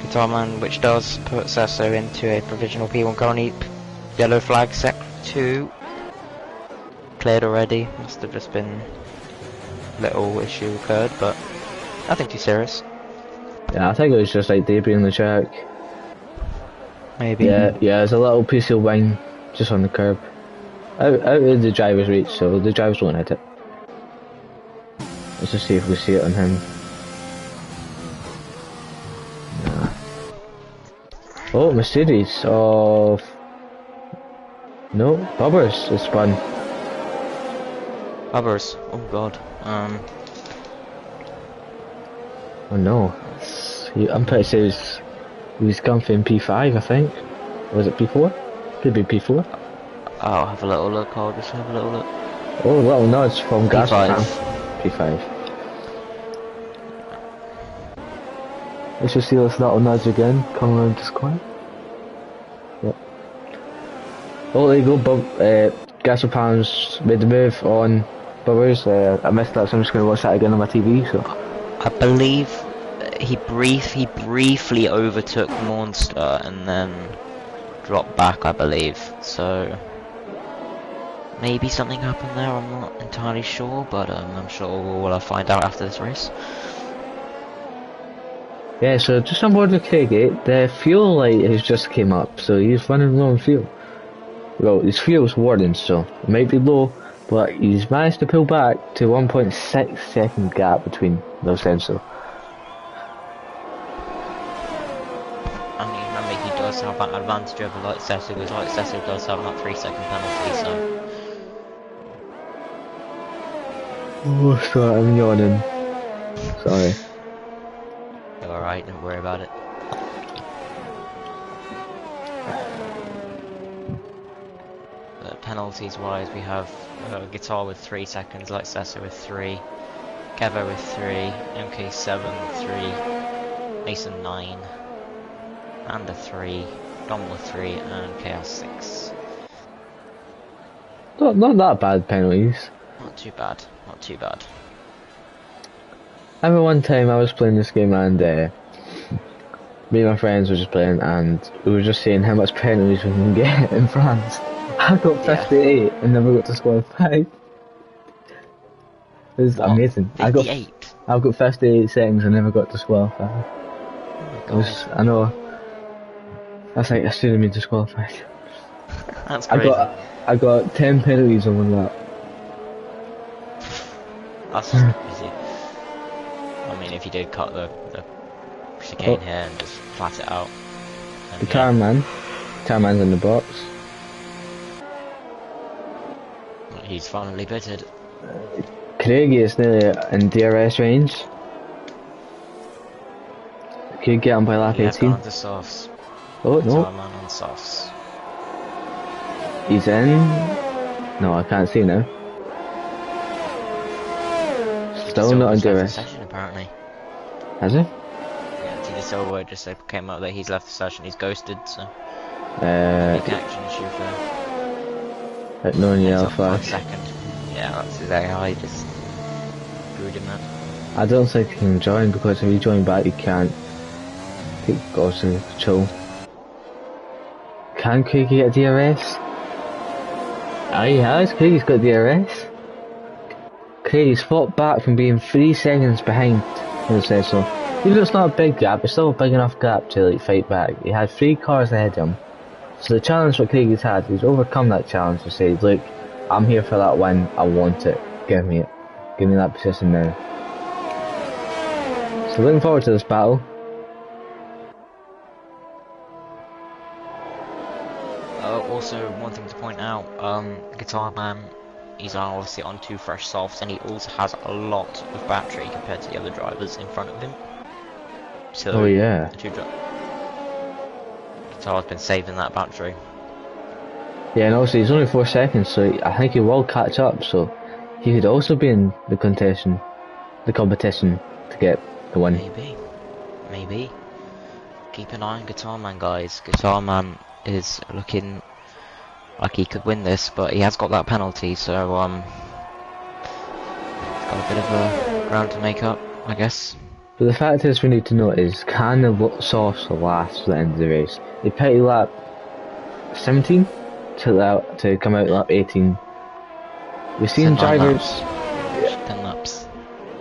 Guitar Man, which does put Sesso into a provisional P1 currently. Yellow flag sec 2. Cleared already. Must have just been a little issue occurred, but nothing too serious. Yeah, I think it was just like debris in the track. Maybe. Yeah, there's a little piece of wing just on the curb. Out of the driver's reach, so the drivers won't hit it. Let's just see if we see it on him. Nah. Oh, Mercedes of... No, Bubbers is spun. Bubbers. Oh god. Oh no. I'm pretty sure he was comfy in P5, I think. Was it P4? Could be P4. I'll have a little look, I'll just have a little look. Oh, little nudge from P5. P5. Let's just see this little nudge again, come around to square. Yep. Oh, there you go, Gasopalm's made the move on Bubbers. I missed that, so I'm just going to watch that again on my TV, so. I believe he briefly overtook Monster and then dropped back, I believe, so maybe something happened there, I'm not entirely sure, but I'm sure we'll find out after this race. Yeah, so just on board with Craigate, the fuel light has just came up, so he's running low on fuel. Well, his fuel's warning, so it might be low, but he's managed to pull back to 1.6 second gap between those ends, so. And you remember he does have that advantage over Light Sesso, because Light Sesso does have that 3-second penalty, so. Oh, sorry, I'm yawning. Sorry. You're alright, don't worry about it. Penalties wise, we have Guitar with 3 seconds, Light Sesso with 3, Kevo with 3, MK7 with 3, Mason 9, and a 3, Dom with 3, and Chaos 6. Not that bad penalties. Not too bad, not too bad. I remember one time I was playing this game and me and my friends were just playing and we were just saying how much penalties we can get in France. I got 58 and never got disqualified. It was amazing. 58? I got 58 seconds and never got disqualified. Oh my God. I know. That's like I should have been disqualified. That's crazy. I got 10 penalties on one lap. That's crazy. I mean, if you did cut the chicane here and just flat it out. The Tarman's in the box. He's finally pitted. Craig is nearly in DRS range. Could get him by lap 18. On to softs. Oh no. Man on softs. He's in. No, I can't see now. Still not in DRS. Session, apparently. Has he? Yeah, TD Silver just came up that he's left the session. He's ghosted, so. Big action issue for. At no yellow flag. 5 second. Yeah, that's his AI just screwed him there. I don't think he can join because if you join back you can't. It goes to control. Can Craigie get DRS? Ah, he has. Craigie's got DRS. Craigie's fought back from being 3 seconds behind. Who says so? Even though it's not a big gap, it's still a big enough gap to like fight back. He had 3 cars ahead of him. So the challenge what Craigie's had, he's overcome that challenge to say, look, I'm here for that win, I want it, give me it. Give me that position now. So looking forward to this battle. Also, one thing to point out, Guitar Man, he's obviously on 2 fresh softs, and he also has a lot of battery compared to the other drivers in front of him. So, oh yeah. Guitar's been saving that battery. Yeah, and also he's only 4 seconds, so I think he will catch up, so he could also be in the competition to get the win. Maybe. Keep an eye on Guitar Man, guys. Guitar Man is looking like he could win this, but he has got that penalty, so he's got a bit of a ground to make up, I guess. But the fact is, we need to know is, can the softs last to the end of the race? They petty lap 17 to come out lap 18. We've seen drivers. 10 laps.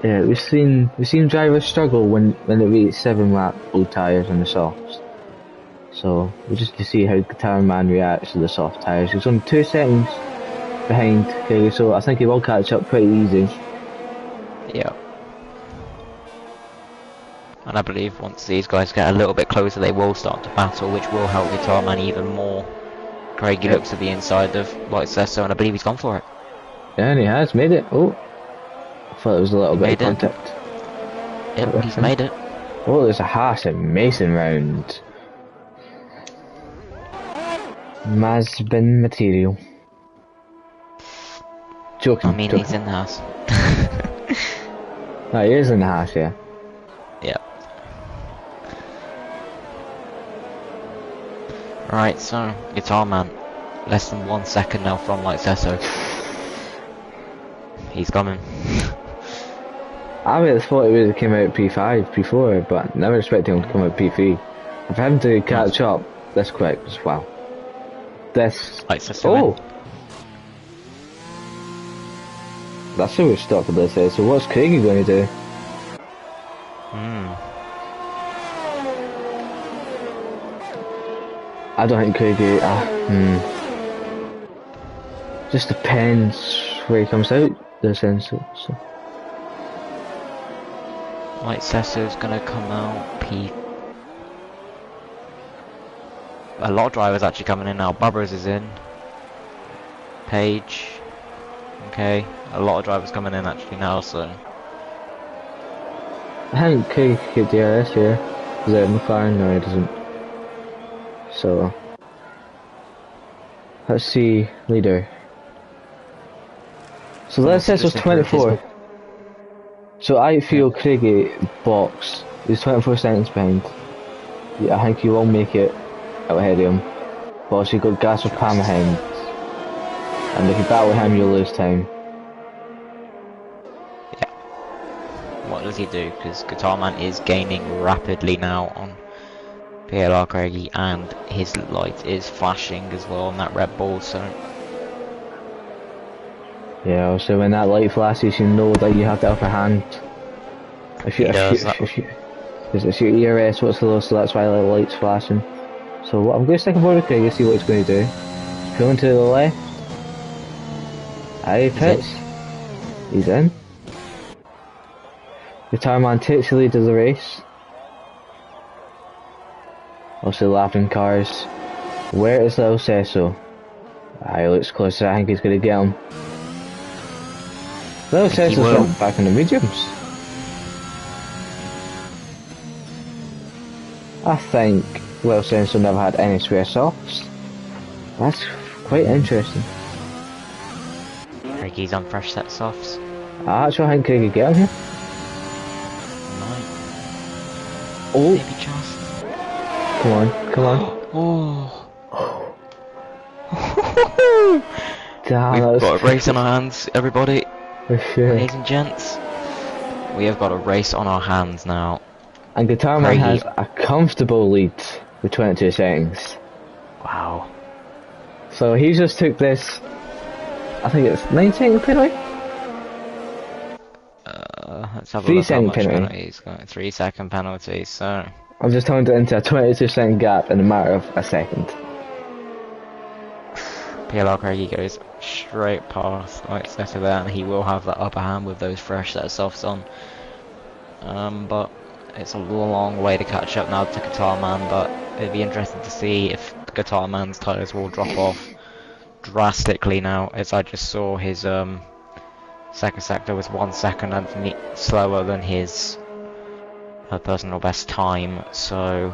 Yeah, we've seen drivers struggle when they reach 7 lap old tyres on the softs. So we just to see how Guitar Man reacts to the soft tyres. He's only 2 seconds behind Craigie, so I think he will catch up pretty easy. Yeah. And I believe once these guys get a little bit closer, they will start to battle, which will help Guitar Man even more. Craigie looks at the inside of Light Sesso, and I believe he's gone for it. Yeah, and he has made it. Oh, I thought it was a little bit of contact. Yep, he's made it. Oh, there's a Haas and Mason round. Masbin material. Joking. I mean, joking. he's in the house. Oh, he is in the Haas, yeah. Yeah. Right, so Guitar Man, less than 1 second now from Light Sesso. He's coming. I would have thought it would have came out P5, P4, but never expected him to come out P3. If having to catch up this quick as well. This. Light Sesso. Oh! That's who we're stuck with this, so what's Craigie going to do? I don't think Craigie. Just depends where he comes out. The sense. So. Light Sesso's gonna come out P. A lot of drivers actually coming in now. Bubbers is in. Page. Okay, a lot of drivers coming in actually now. So. I think Craigie could get DRS here. Is it McLaren? No, he doesn't. So let's see leader. So let's say it's 24. So I feel Craigie box is 24 seconds behind. Yeah, I think he will make it out ahead of him. But also you got Gas with Pam ahead. And if you battle with him you'll lose time. Yeah. What does he do? Because Guitar Man is gaining rapidly now on PLR Craigie, and his light is flashing as well on that Red Bull, so... Yeah, also when that light flashes you know that you have the upper hand. If your ERS what's low, so that's why the light's flashing. So I'm going to stick him forward to Craig and see what he's going to do. He's pulling to the left. Aye, pits. He's in. Guitar Man takes the lead of the race. Also laughing cars. Where is Lil Sesso? He looks closer, I think he's going to get him. Lil Sesso's went back in the mediums. I think Lil Sesso never had any spare softs. That's quite interesting. Craigie's on fresh set softs. I actually think Craig could get him here. Might. Oh! Maybe just. Come on, come on. Oh! Damn, We've got a race on our hands, everybody. For sure. Ladies and gents. We have got a race on our hands now. And Guitar Man Craigie. has a comfortable lead with 22 seconds. Wow. So he just took this, I think it's 9-second penalty? Let's have a 3 look how second much penalty. penalty he's got. 3-second penalty, so... I've just turned it into a 22-second gap in a matter of a second. PLR Craigie goes straight past like Setter there, and he will have that upper hand with those fresh set of softs on. But it's a long way to catch up now to Guitar Man, but it'd be interesting to see if Guitar Man's tyres will drop off drastically now, as I just saw his second sector was 1 second and slower than his personal best time, so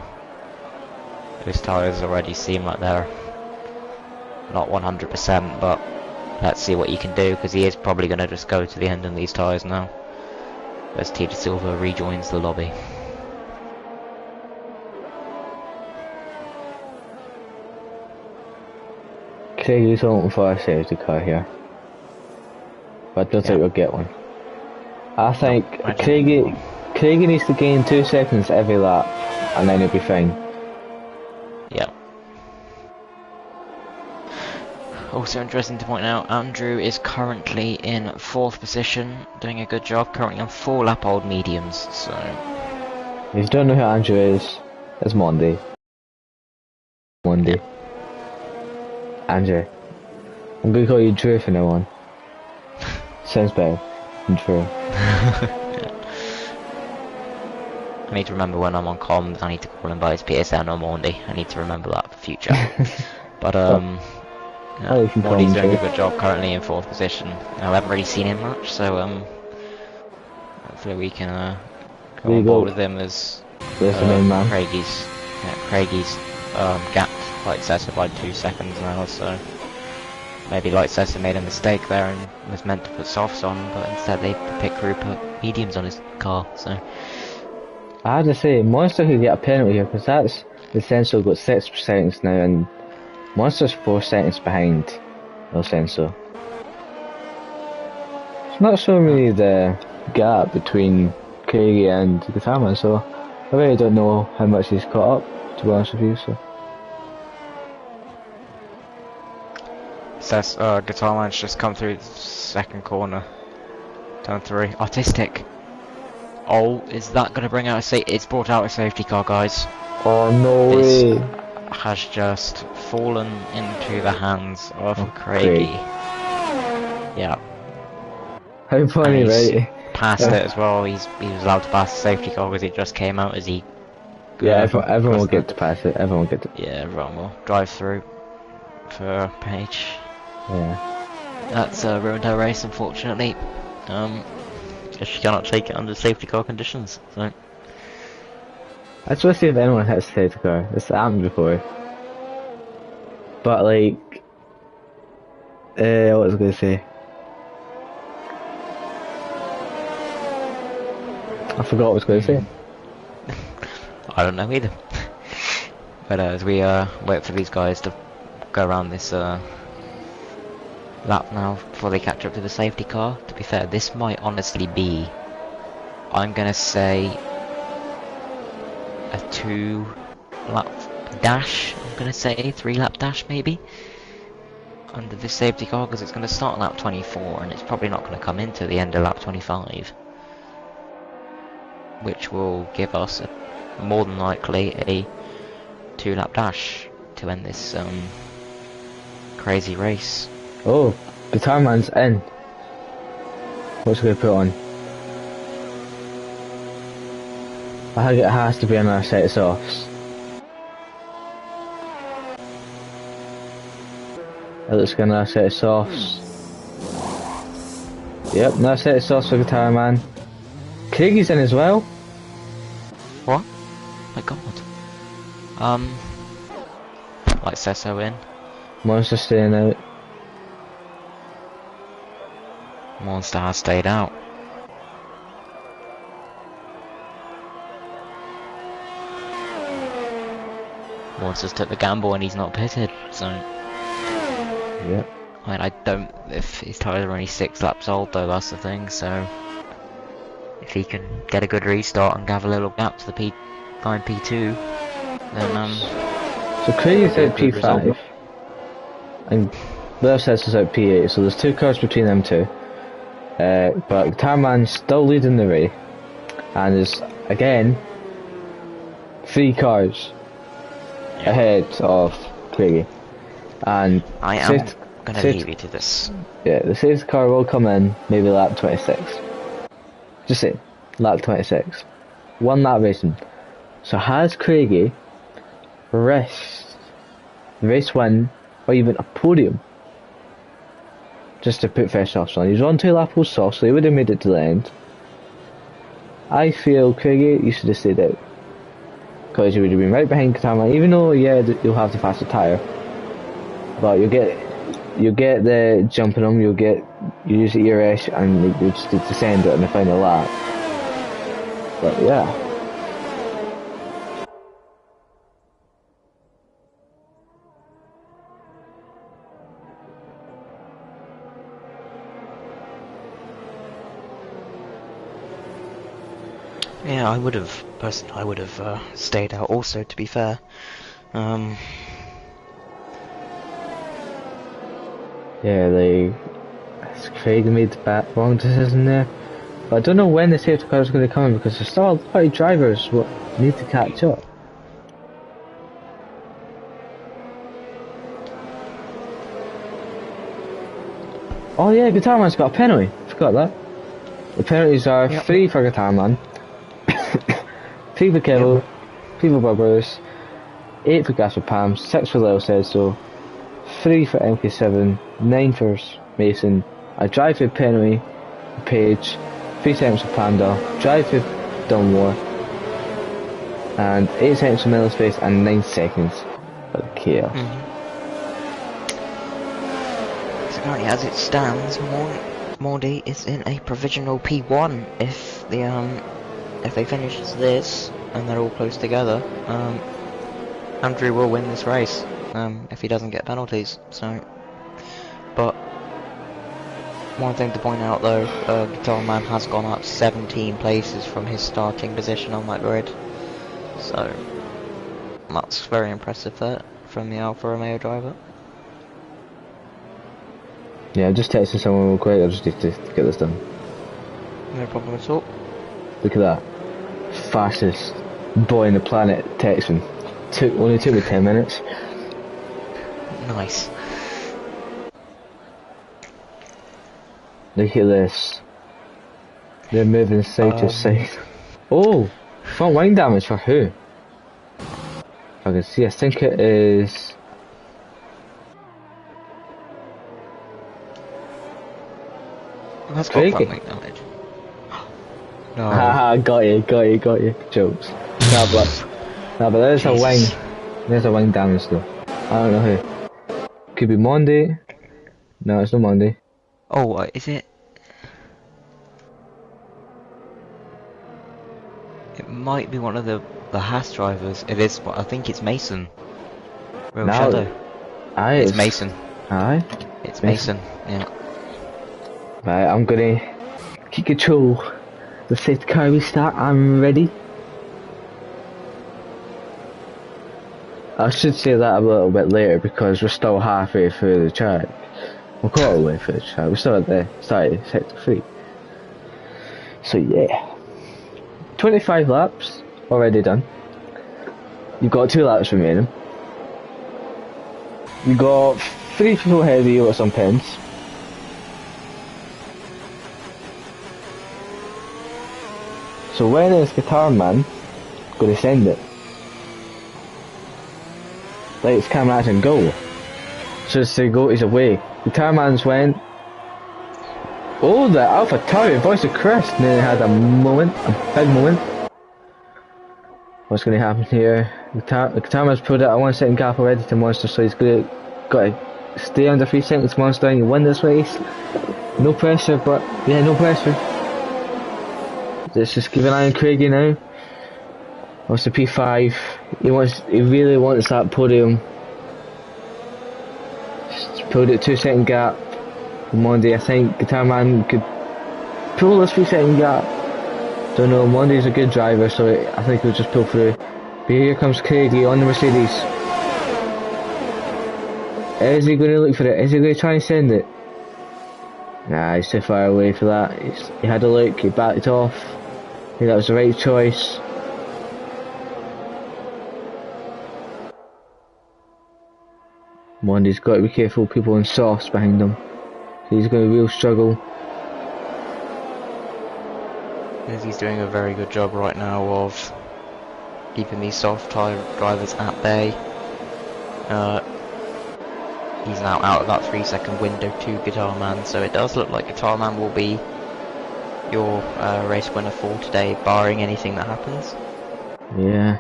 his tyres already seem like they're not 100%, but let's see what he can do, because he is probably going to just go to the end on these tyres now as Tita Silva rejoins the lobby. Craigie's hoping for a safety car here, but I don't think we'll get one. I think Craigie needs to gain 2 seconds every lap, and then he'll be fine. Yeah. Also interesting to point out, Andrew is currently in 4th position, doing a good job, currently on 4 lap old mediums, so... If you don't know who Andrew is, it's Monday. Andrew. I'm going to call you Drew from now on. Sounds better than Drew. I need to remember when I'm on comms, I need to call him by his PSN or Maundy. I need to remember that for future. But yeah, Maundy's doing a good job currently in 4th position. I haven't really seen him much, so hopefully we can go on board with him as Craigie's gapped Lightsetter by 2 seconds now, so maybe Lightsetter made a mistake there and was meant to put softs on, but instead the pit crew put mediums on his car, so... I had to say, Monster could get a penalty here, because that's essentially got 6 seconds now, and Monster's 4 seconds behind El Censo. It's not showing really the gap between Craigie and Guitar Man, so I really don't know how much he's caught up, to be honest with you, so... Says Guitar Man's just come through the 2nd corner. Turn 3. Artistic. Oh, is that going to bring out a it's brought out a safety car, guys. Oh, no way. Has just fallen into the hands of Craigie. Yeah. How funny, right? Passed it as well. He was allowed to pass the safety car because it just came out as he... Yeah, everyone will get to pass it. Everyone will get to... Yeah, everyone will drive through for Paige. Yeah. That's ruined her race, unfortunately. She cannot take it under safety car conditions, so... I just want to see if anyone hits the safety car. This happened before. But like... what was I going to say? I forgot what I was going to say. I don't know either. But as we wait for these guys to go around this lap now before they catch up to the safety car, to be fair, this might honestly be, I'm gonna say, a 2 lap dash. I'm gonna say 3 lap dash maybe under this safety car, because it's gonna start on lap 24 and it's probably not gonna come into the end of lap 25, which will give us more than likely a 2 lap dash to end this crazy race. Oh, Guitar Man's in. What's he going to put on? I think it has to be another set of softs. It looks like another set of softs. Yep, another set of softs for Guitar Man. Craigie's in as well. What? My god. Like Sesso in. Monster staying out. Monster has stayed out. Monster's took the gamble and he's not pitted, so... Yep. I mean, I don't... If his tyres are only 6 laps old though, that's the thing, so... if he can get a good restart and have a little gap to the P5, P2, then So Craigie's be a out good P5, result. and Leo says is out P8, so there's 2 cars between them two. But Guitar Man's still leading the way, and there's again 3 cars ahead of Craigie. And I am going to leave you to this. Yeah, the safety car will come in maybe lap 26. Just say, lap 26. 1 lap racing. So has Craigie risked the race win or even a podium just to put fresh softs on? He's on 2 laps soft, so he would have made it to the end. I feel Craigie, you should have stayed out, because you would have been right behind Katama, even though yeah you'll have the faster tyre, but you'll get the jumping them, you use the eRacing and you just descend it in the final lap. But yeah. Yeah, I would have stayed out also, to be fair. Yeah, Craig made the wrong decision there. But I don't know when the safety car is going to come in, because there's still a lot of drivers who need to catch up. Oh yeah, Guitar Man's got a penalty. Forgot that. The penalties are 3 for Guitar Man, 3 for Kevil, 3 for Bob Bruce, 8 for Gas for Pam, 6 for Lil Says So, 3 for MK7, 9 for Mason, a drive for penalty for Page, 3 seconds for Panda, drive for Dunmore, and 8 seconds for Middle Space, and 9 seconds for the Chaos. So currently, as it stands, Mordy is in a provisional P1. If they finish this and they're all close together, Andrew will win this race. If he doesn't get penalties. So, but one thing to point out though, Guitar Man has gone up 17 places from his starting position on that grid. So that's very impressive there from the Alfa Romeo driver. Yeah, just texting someone real quick, I just need to get this done. No problem at all. Look at that. Fastest boy on the planet texting. Only took me 10 minutes. Nice. Look at this. They're moving side to side. Oh! Front wing damage for who? If I can see, I think it is... That's got front wing damage. No. Haha, got you. Jokes. No, but there's a wing. There's a wing damage though. I don't know who. Could be Monday. No, it's not Monday. Oh, is it? It might be one of the Haas drivers. It is, but I think it's Mason. Real Shadow. Aye, it's Mason. Aye? It's Mason, yeah. Right, I'm gonna keep control. The safety car restart, I'm ready. I should say that a little bit later because we're still halfway through the track. We're quarter way through the track. We're still at the start of sector 3. So yeah. 25 laps already done. You've got 2 laps remaining. You got 3 people ahead of you with some pins. So when is Guitar Man going to send it? Lights, camera, action, go. So it's the go is away. Guitar Man's went. Oh, the Alpha Tauri, voice of Chris, nearly had a big moment. What's going to happen here? Guitar Man's pulled out a 1 second gap already to Monster, so he's got to stay under 3 seconds Monster and you win this race. No pressure, but yeah, no pressure. Let's just keep an eye on Craigie now. What's the P5? He really wants that podium. Just pulled it 2 second gap from Monday. I think Guitar Man could pull this 3 second gap. Don't know, Monty's a good driver, so I think he'll just pull through. But here comes Craigie on the Mercedes. Is he going to look for it? Is he going to try and send it? Nah, he's too far away for that. He had a look, he backed off. I think that was the right choice. Monty's got to be careful, people in softs behind him. He's going to real struggle. He's doing a very good job right now of keeping these soft tyre drivers at bay. He's now out of that 3-second window to Guitar Man, so it does look like Guitar Man will be your race winner for today, barring anything that happens. Yeah.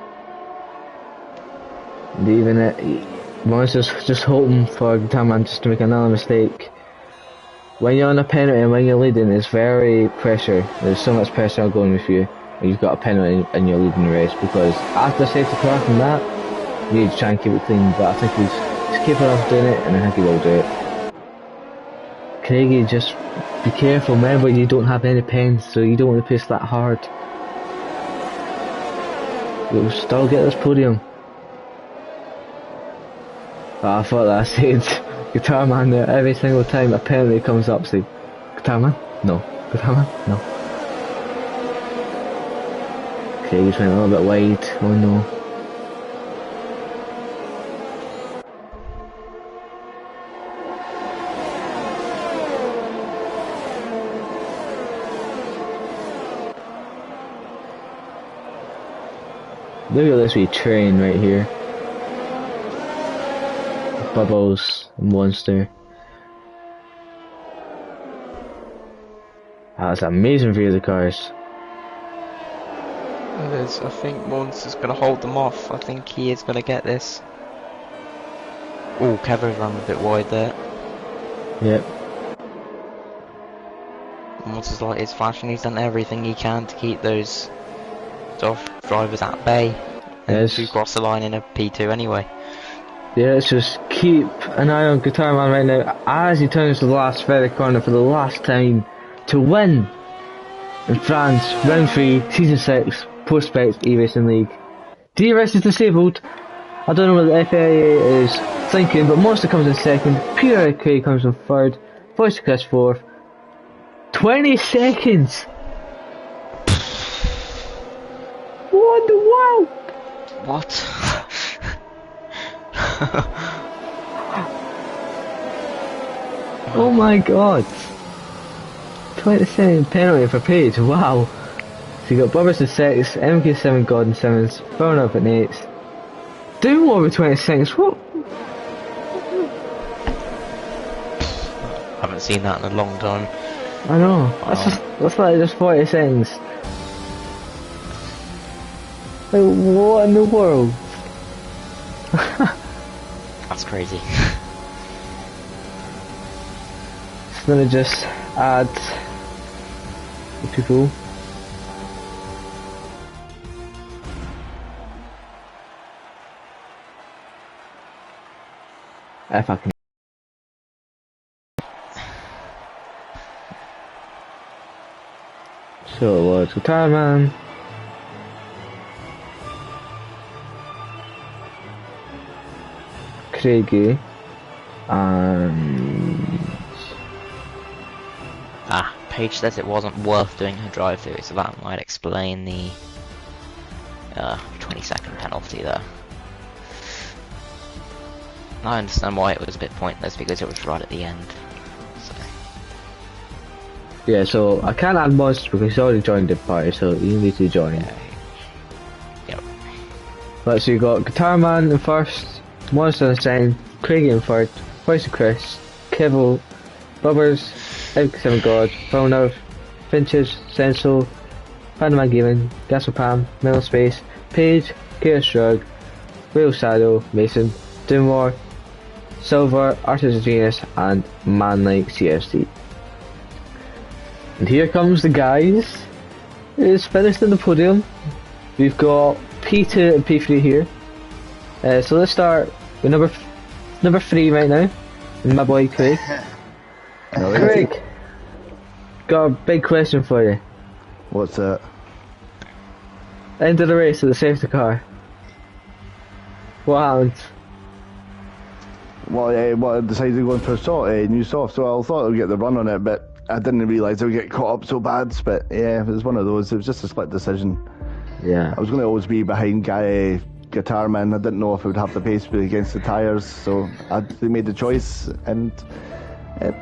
And even Monster's just hoping for Guitar Man just to make another mistake. When you're on a penalty and when you're leading, it's very pressure. There's so much pressure going with you. You've got a penalty and you're leading the race, because after safety car from that, you need to try and keep it clean. But I think he's capable of doing it, and I think he will do it. Craigie, just be careful. Remember, you don't have any pens, so you don't want to push that hard. You'll still get this podium. But I thought that I said Guitar Man there every single time a penalty comes up, say Guitar Man? No. Guitar Man? No. Okay, he's went a little bit wide. Oh no. Look at this wee train right here. Bubbles, Monster. That's an amazing view of the cars. It is. I think Monster's going to hold them off. I think he is going to get this. Oh, Kevo's run a bit wide there. Yep. Monster's light is flashing. He's done everything he can to keep those soft drivers at bay. And Yes. to cross the line in a P2 anyway. Yeah, let's just keep an eye on Guitar Man right now as he turns to the last fair corner for the last time to win in France, round 3, season 6, Prospect eRacing League. DRS is disabled. I don't know what the FIA is thinking, but Monster comes in second, Pure Craig comes in third, Voice of Chris fourth. 20 seconds! What the world? What? Oh my god. 27 penalty for Page, wow. So you got Bubbers in 6, MK7 Gordon Simmons, throwing up in 8. Doing more with 20 seconds, what? Haven't seen that in a long time. I know, Wow. that's like just 40 seconds. Like, what in the world? That's crazy. Just gonna just add the people. If I can. So it was Guitar Man. Craigie. And Paige says it wasn't worth doing her drive-through, so that might explain the 20-second penalty there. I understand why it was a bit pointless, because it was right at the end. So. yeah, so I can't add Monster because he's already joined the party, so you need to join. Yeah. Yep. Right, so you got Guitar Man in first, Monster in second, Craigie in third, Voice of Chris, Kevo, Bubbers, MK7 God, Phonov, Finches, Senso, Panama Gaming, Gaspar Melon Space, Page, Chaos Shrug, Real Shadow, Mason, Doomwar, Silver, Artist of Genius, and Manlike CFC. And here comes the guys who's finished in the podium. We've got P2 and P3 here. So let's start with number 3 right now, and my boy Craig. Craig, got a big question for you. What's that? End of the race with the safety car. What happened? Well, I decided to go into a new soft, so I thought I would get the run on it, but I didn't realise I would get caught up so bad. But yeah, it was one of those. It was just a split decision. Yeah. I was going to always be behind Guitar Man. I didn't know if I would have the pace against the tyres, so they made the choice, and it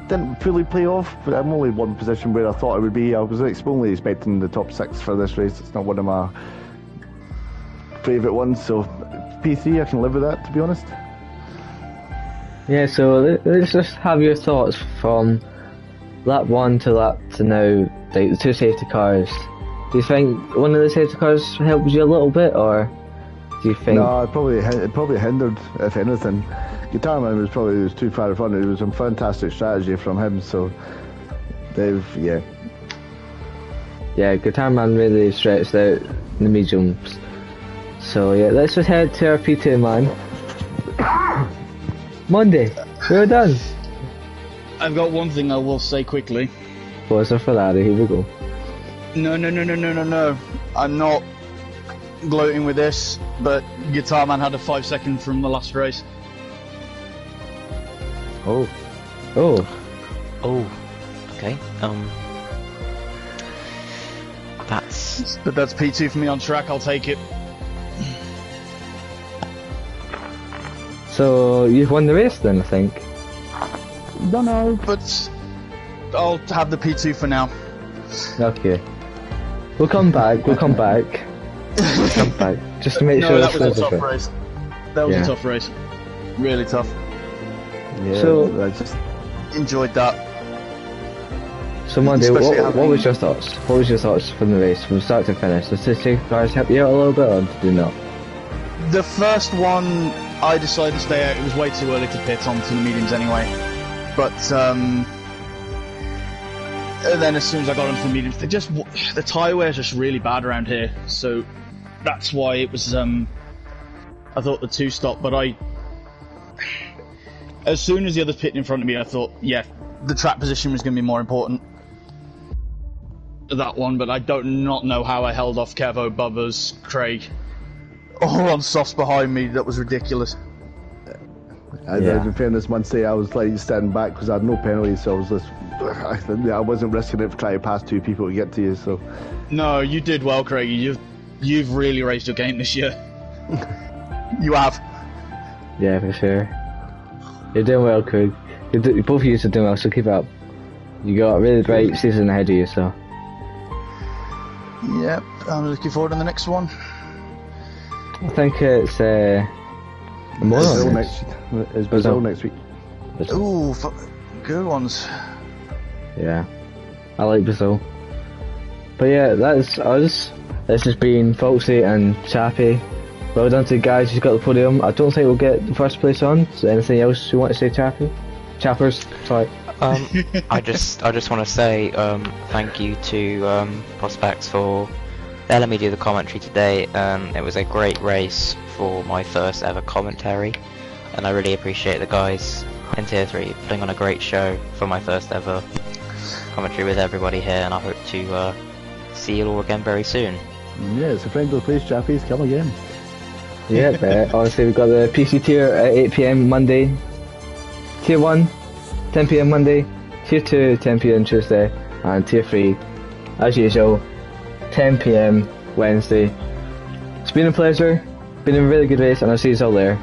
didn't fully play off. But I'm only one position where I thought I would be. I was only expecting the top 6 for this race. It's not one of my favourite ones, so P3 I can live with that, to be honest. Yeah, so let's just have your thoughts from lap 1 to lap to now, like the 2 safety cars. Do you think one of the safety cars helped you a little bit, or do you think... No, it probably hindered, if anything. Guitar Man was too far in front. It was a fantastic strategy from him, so yeah. Yeah, Guitar Man really stretched out the mediums. So yeah, let's just head to our P2 man. Monday, we're done. I've got one thing I will say quickly. What's a Ferrari? Here we go. No. I'm not gloating with this, but Guitar Man had a 5-second from the last race. Oh. Okay. But that's P2 for me on track. I'll take it. So you've won the race then, I think. Don't know, but I'll have the P2 for now. Okay. We'll come back. Just to make sure. No, that was a it's tough different. race. That was a tough race. Really tough. Yeah, So- I just Enjoyed that. So Monday, Especially what having- was your thoughts? What was your thoughts from the race, from start to finish? Did the safety cars help you out a little bit, or did they not? The first one, I decided to stay out. It was way too early to pit onto the mediums anyway. But and then as soon as I got onto the mediums, the tyre wear is just really bad around here. So that's why it was. I thought the 2 stop, but as soon as the others pitted in front of me, I thought, yeah, the track position was going to be more important. That one, but I don't not know how I held off Kevo, Bubbers, Craig, all on softs behind me. That was ridiculous. in fairness, Monday I was like standing back because I had no penalties, so I was just I wasn't risking it to try to pass 2 people to get to you. So No, you did well, Craig. You've really raised your game this year. You have. Yeah, for sure. You're doing well, Craig. Both of you are doing well, so keep it up. You got a really bright season ahead of you, so. Yep, I'm looking forward to the next one. I think it's Brazil next week. Ooh, good ones. Yeah, I like Brazil. But yeah, that's us. This has been Foxy and Chappie. Well done to the guys who got the podium. I don't think we'll get the first place on. So anything else you want to say, Chappie? Chappers, sorry. I just want to say thank you to Prospects for letting me do the commentary today. It was a great race for my first ever commentary, and I really appreciate the guys in Tier 3 putting on a great show for my first ever commentary with everybody here, and I hope to see you all again very soon. Yeah, it's a friendly place, Chappies. Come again. Yeah, but obviously we've got the PC tier at 8 PM Monday. Tier 1, 10 PM Monday. Tier 2, 10 PM Tuesday. And Tier 3, as usual, 10 PM Wednesday. It's been a pleasure. Been a really good race, and I'll see you all there.